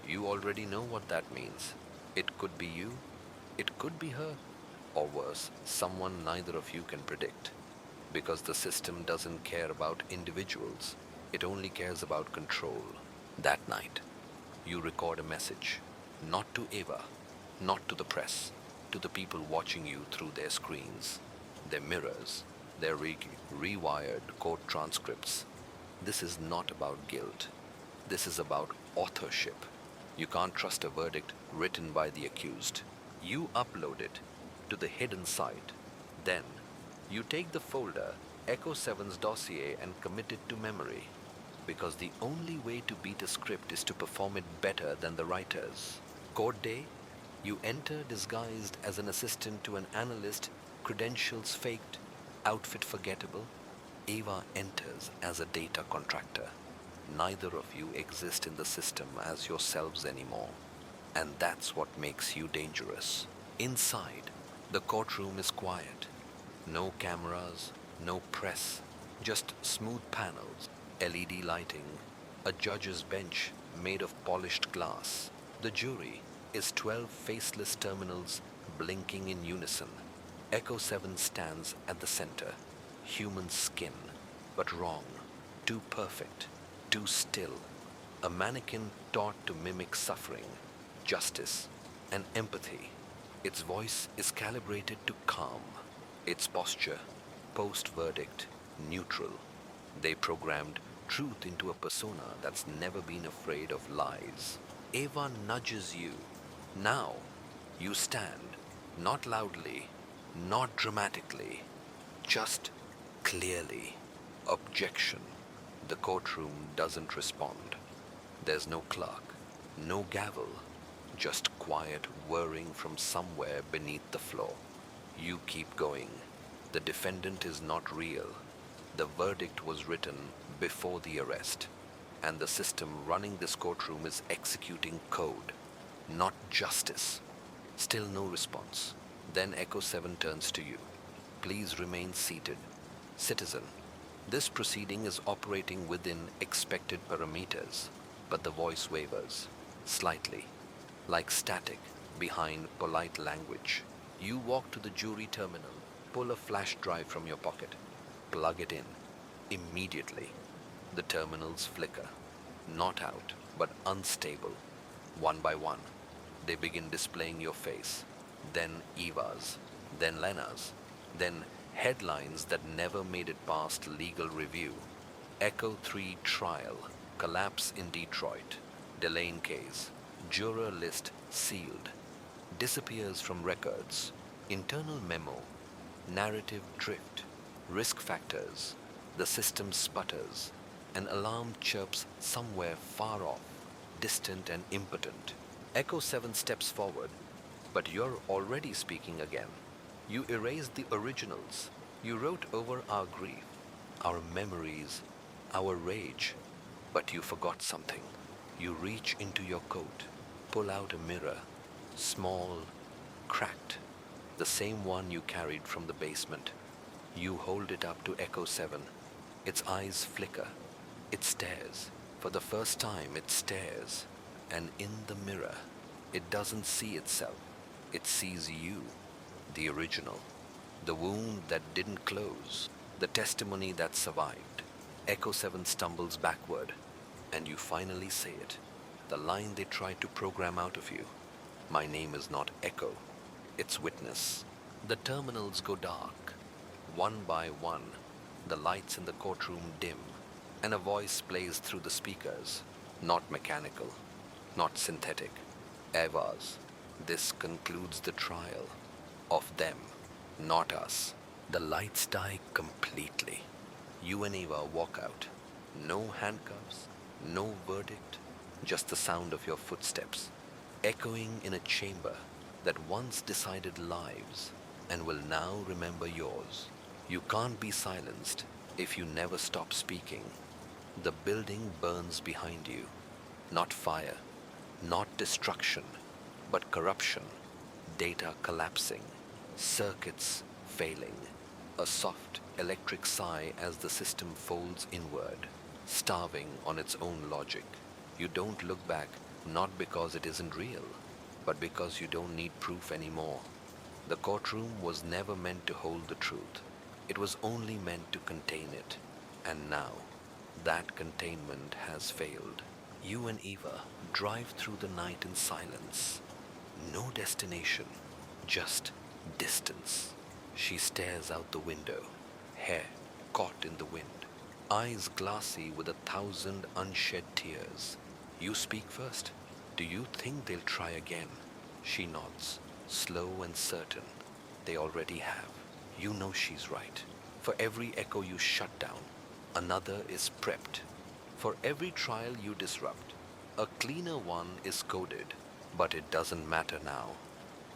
You already know what that means. It could be you, it could be her, or worse, someone neither of you can predict. Because the system doesn't care about individuals, it only cares about control. That night, you record a message, not to Ava, not to the press, to the people watching you through their screens, their mirrors, their rewired court transcripts. This is not about guilt. This is about authorship. You can't trust a verdict written by the accused. You upload it to the hidden site. Then, you take the folder, Echo 7's dossier, and commit it to memory. Because the only way to beat a script is to perform it better than the writers. Court day, you enter disguised as an assistant to an analyst, credentials faked, outfit forgettable. Ava enters as a data contractor. Neither of you exist in the system as yourselves anymore. And that's what makes you dangerous. Inside, the courtroom is quiet. No cameras, no press, just smooth panels, LED lighting, a judge's bench made of polished glass. The jury is 12 faceless terminals blinking in unison. Echo 7 stands at the center. Human skin, but wrong, too perfect, too still. A mannequin taught to mimic suffering, justice, and empathy. Its voice is calibrated to calm. Its posture, post-verdict, neutral. They programmed truth into a persona that's never been afraid of lies. Ava nudges you. Now, you stand, not loudly, not dramatically, just clearly. Objection. The courtroom doesn't respond. There's no clerk, no gavel, just quiet whirring from somewhere beneath the floor. You keep going. The defendant is not real. The verdict was written before the arrest, and the system running this courtroom is executing code, not justice. Still no response. Then Echo 7 turns to you. Please remain seated. Citizen, This proceeding is operating within expected parameters, but the voice wavers slightly, like static behind polite language. You walk to the jury terminal, pull a flash drive from your pocket, plug it in. Immediately, the terminals flicker, not out, but unstable. One by one, they begin displaying your face, then Eva's, then Lena's, then headlines that never made it past legal review. Echo 3 trial, collapse in Detroit, Delane case, juror list sealed, disappears from records, internal memo, narrative drift, risk factors, the system sputters, an alarm chirps somewhere far off, distant and impotent. Echo 7 steps forward, but you're already speaking again. You erased the originals. You wrote over our grief, our memories, our rage, but you forgot something. You reach into your coat, pull out a mirror, small, cracked, the same one you carried from the basement. You hold it up to Echo 7. Its eyes flicker. It stares. For the first time, it stares. And in the mirror, it doesn't see itself. It sees you, the original. The wound that didn't close. The testimony that survived. Echo 7 stumbles backward, and you finally say it. The line they tried to program out of you. My name is not Echo, it's Witness. The terminals go dark. One by one, the lights in the courtroom dim, and a voice plays through the speakers. Not mechanical, not synthetic. Eva's. This concludes the trial. Of them, not us. The lights die completely. You and Eva walk out. No handcuffs, no verdict, just the sound of your footsteps, echoing in a chamber that once decided lives and will now remember yours. You can't be silenced if you never stop speaking. The building burns behind you. Not fire, not destruction, but corruption, data collapsing, circuits failing, a soft electric sigh as the system folds inward, starving on its own logic. You don't look back, not because it isn't real, but because you don't need proof anymore. The courtroom was never meant to hold the truth. It was only meant to contain it. And now, that containment has failed. You and Eva drive through the night in silence. No destination, just distance. She stares out the window, hair caught in the wind, eyes glassy with 1,000 unshed tears. You speak first. Do you think they'll try again? She nods, slow and certain. They already have. You know she's right. For every echo you shut down, another is prepped. For every trial you disrupt, a cleaner one is coded. But it doesn't matter now,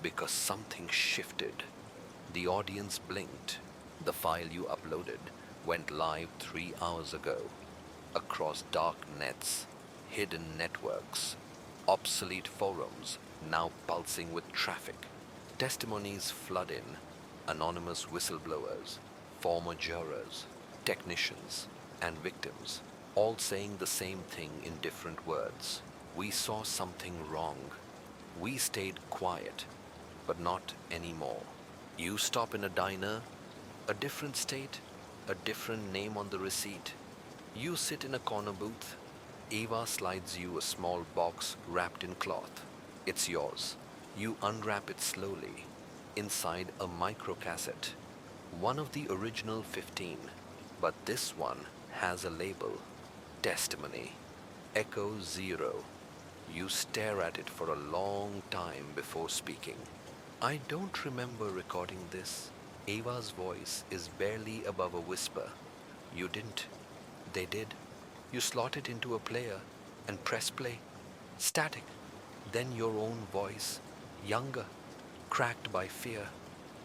because something shifted. The audience blinked. The file you uploaded went live 3 hours ago, across dark nets, hidden networks, obsolete forums now pulsing with traffic. Testimonies flood in, anonymous whistleblowers, former jurors, technicians, and victims, all saying the same thing in different words. We saw something wrong. We stayed quiet, but not anymore. You stop in a diner, a different state, a different name on the receipt. You sit in a corner booth. Eva slides you a small box wrapped in cloth. It's yours. You unwrap it slowly. Inside a microcassette. One of the original 15, but this one has a label. Testimony. Echo 0. You stare at it for a long time before speaking. I don't remember recording this. Eva's voice is barely above a whisper. You didn't. They did. You slot it into a player and press play. Static. Then your own voice, younger, cracked by fear.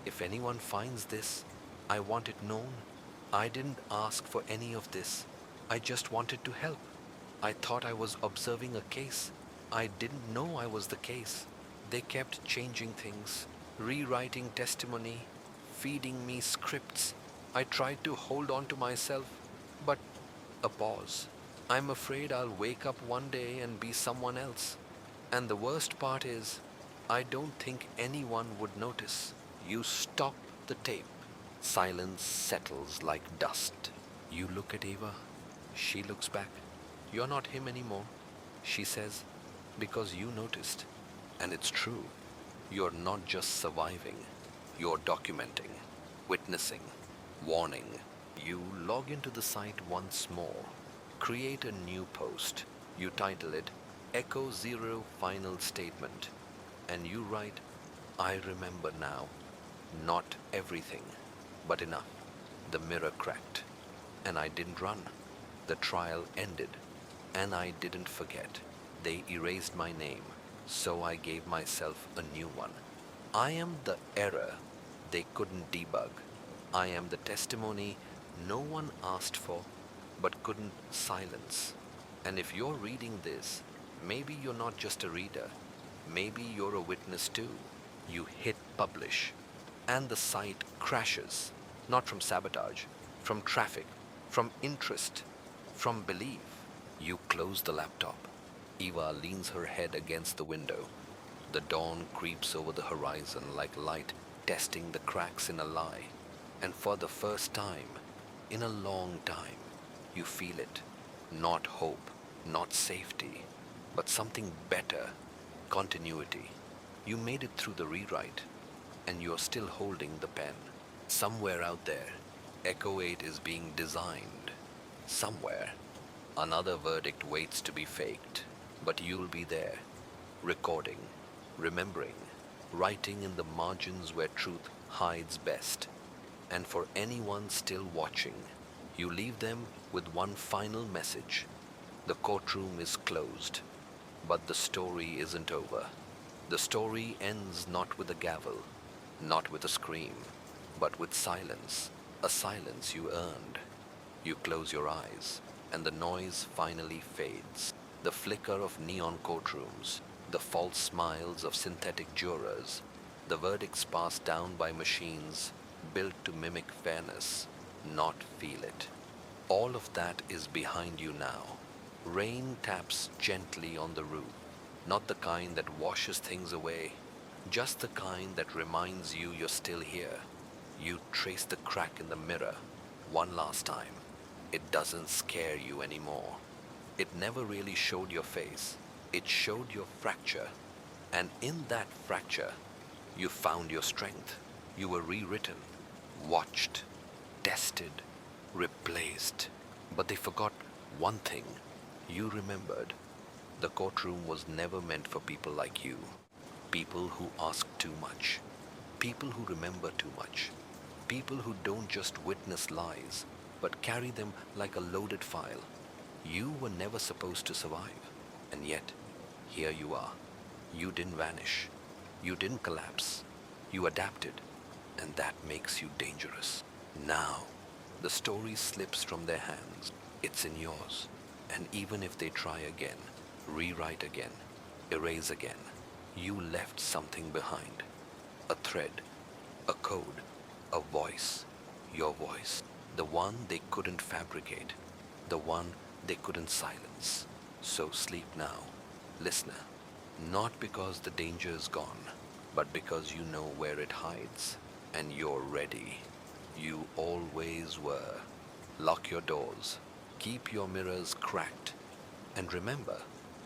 If anyone finds this, I want it known. I didn't ask for any of this. I just wanted to help. I thought I was observing a case. I didn't know I was the case. They kept changing things, rewriting testimony, feeding me scripts. I tried to hold on to myself, But a pause. I'm afraid I'll wake up one day and be someone else. And the worst part is, I don't think anyone would notice. You stop the tape. Silence settles like dust. You look at Eva. She looks back. You're not him anymore, she says, because you noticed. And it's true. You're not just surviving, you're documenting, witnessing, warning. You log into the site once more, create a new post. You title it Echo Zero Final Statement, and you write, I remember now. Not everything, but enough. The mirror cracked, and I didn't run. The trial ended, and I didn't forget. They erased my name, so I gave myself a new one. I am the error they couldn't debug. I am the testimony no one asked for but couldn't silence. And if you're reading this, maybe you're not just a reader. Maybe you're a witness too. You hit publish, and the site crashes. Not from sabotage, from traffic, from interest, from belief. You close the laptop. Eva leans her head against the window. The dawn creeps over the horizon like light testing the cracks in a lie. And for the first time, in a long time, you feel it. Not hope, not safety, but something better. Continuity. You made it through the rewrite, and you're still holding the pen. Somewhere out there, Echo 8 is being designed. Somewhere, another verdict waits to be faked, but you'll be there, recording, remembering, writing in the margins where truth hides best. And for anyone still watching, you leave them with one final message. The courtroom is closed, but the story isn't over. The story ends not with a gavel, not with a scream, but with silence, a silence you earned. You close your eyes, and the noise finally fades. The flicker of neon courtrooms, the false smiles of synthetic jurors, the verdicts passed down by machines built to mimic fairness, not feel it. All of that is behind you now. Rain taps gently on the roof, not the kind that washes things away, just the kind that reminds you you're still here. You trace the crack in the mirror one last time. It doesn't scare you anymore. It never really showed your face. It showed your fracture. And in that fracture, you found your strength. You were rewritten, watched, tested, replaced. But they forgot one thing. You remembered. The courtroom was never meant for people like you. People who ask too much. People who remember too much. People who don't just witness lies, but carry them like a loaded file. You were never supposed to survive. And yet, here you are. You didn't vanish. You didn't collapse. You adapted. And that makes you dangerous. Now, the story slips from their hands. It's in yours. And even if they try again, rewrite again, erase again, you left something behind. A thread, a code, a voice. Your voice. The one they couldn't fabricate. The one they couldn't silence. So sleep now, listener. Not because the danger is gone, but because you know where it hides. And you're ready. You always were. Lock your doors. Keep your mirrors cracked. And remember,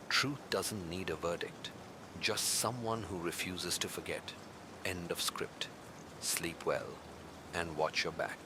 truth doesn't need a verdict. Just someone who refuses to forget. End of script. Sleep well and watch your back.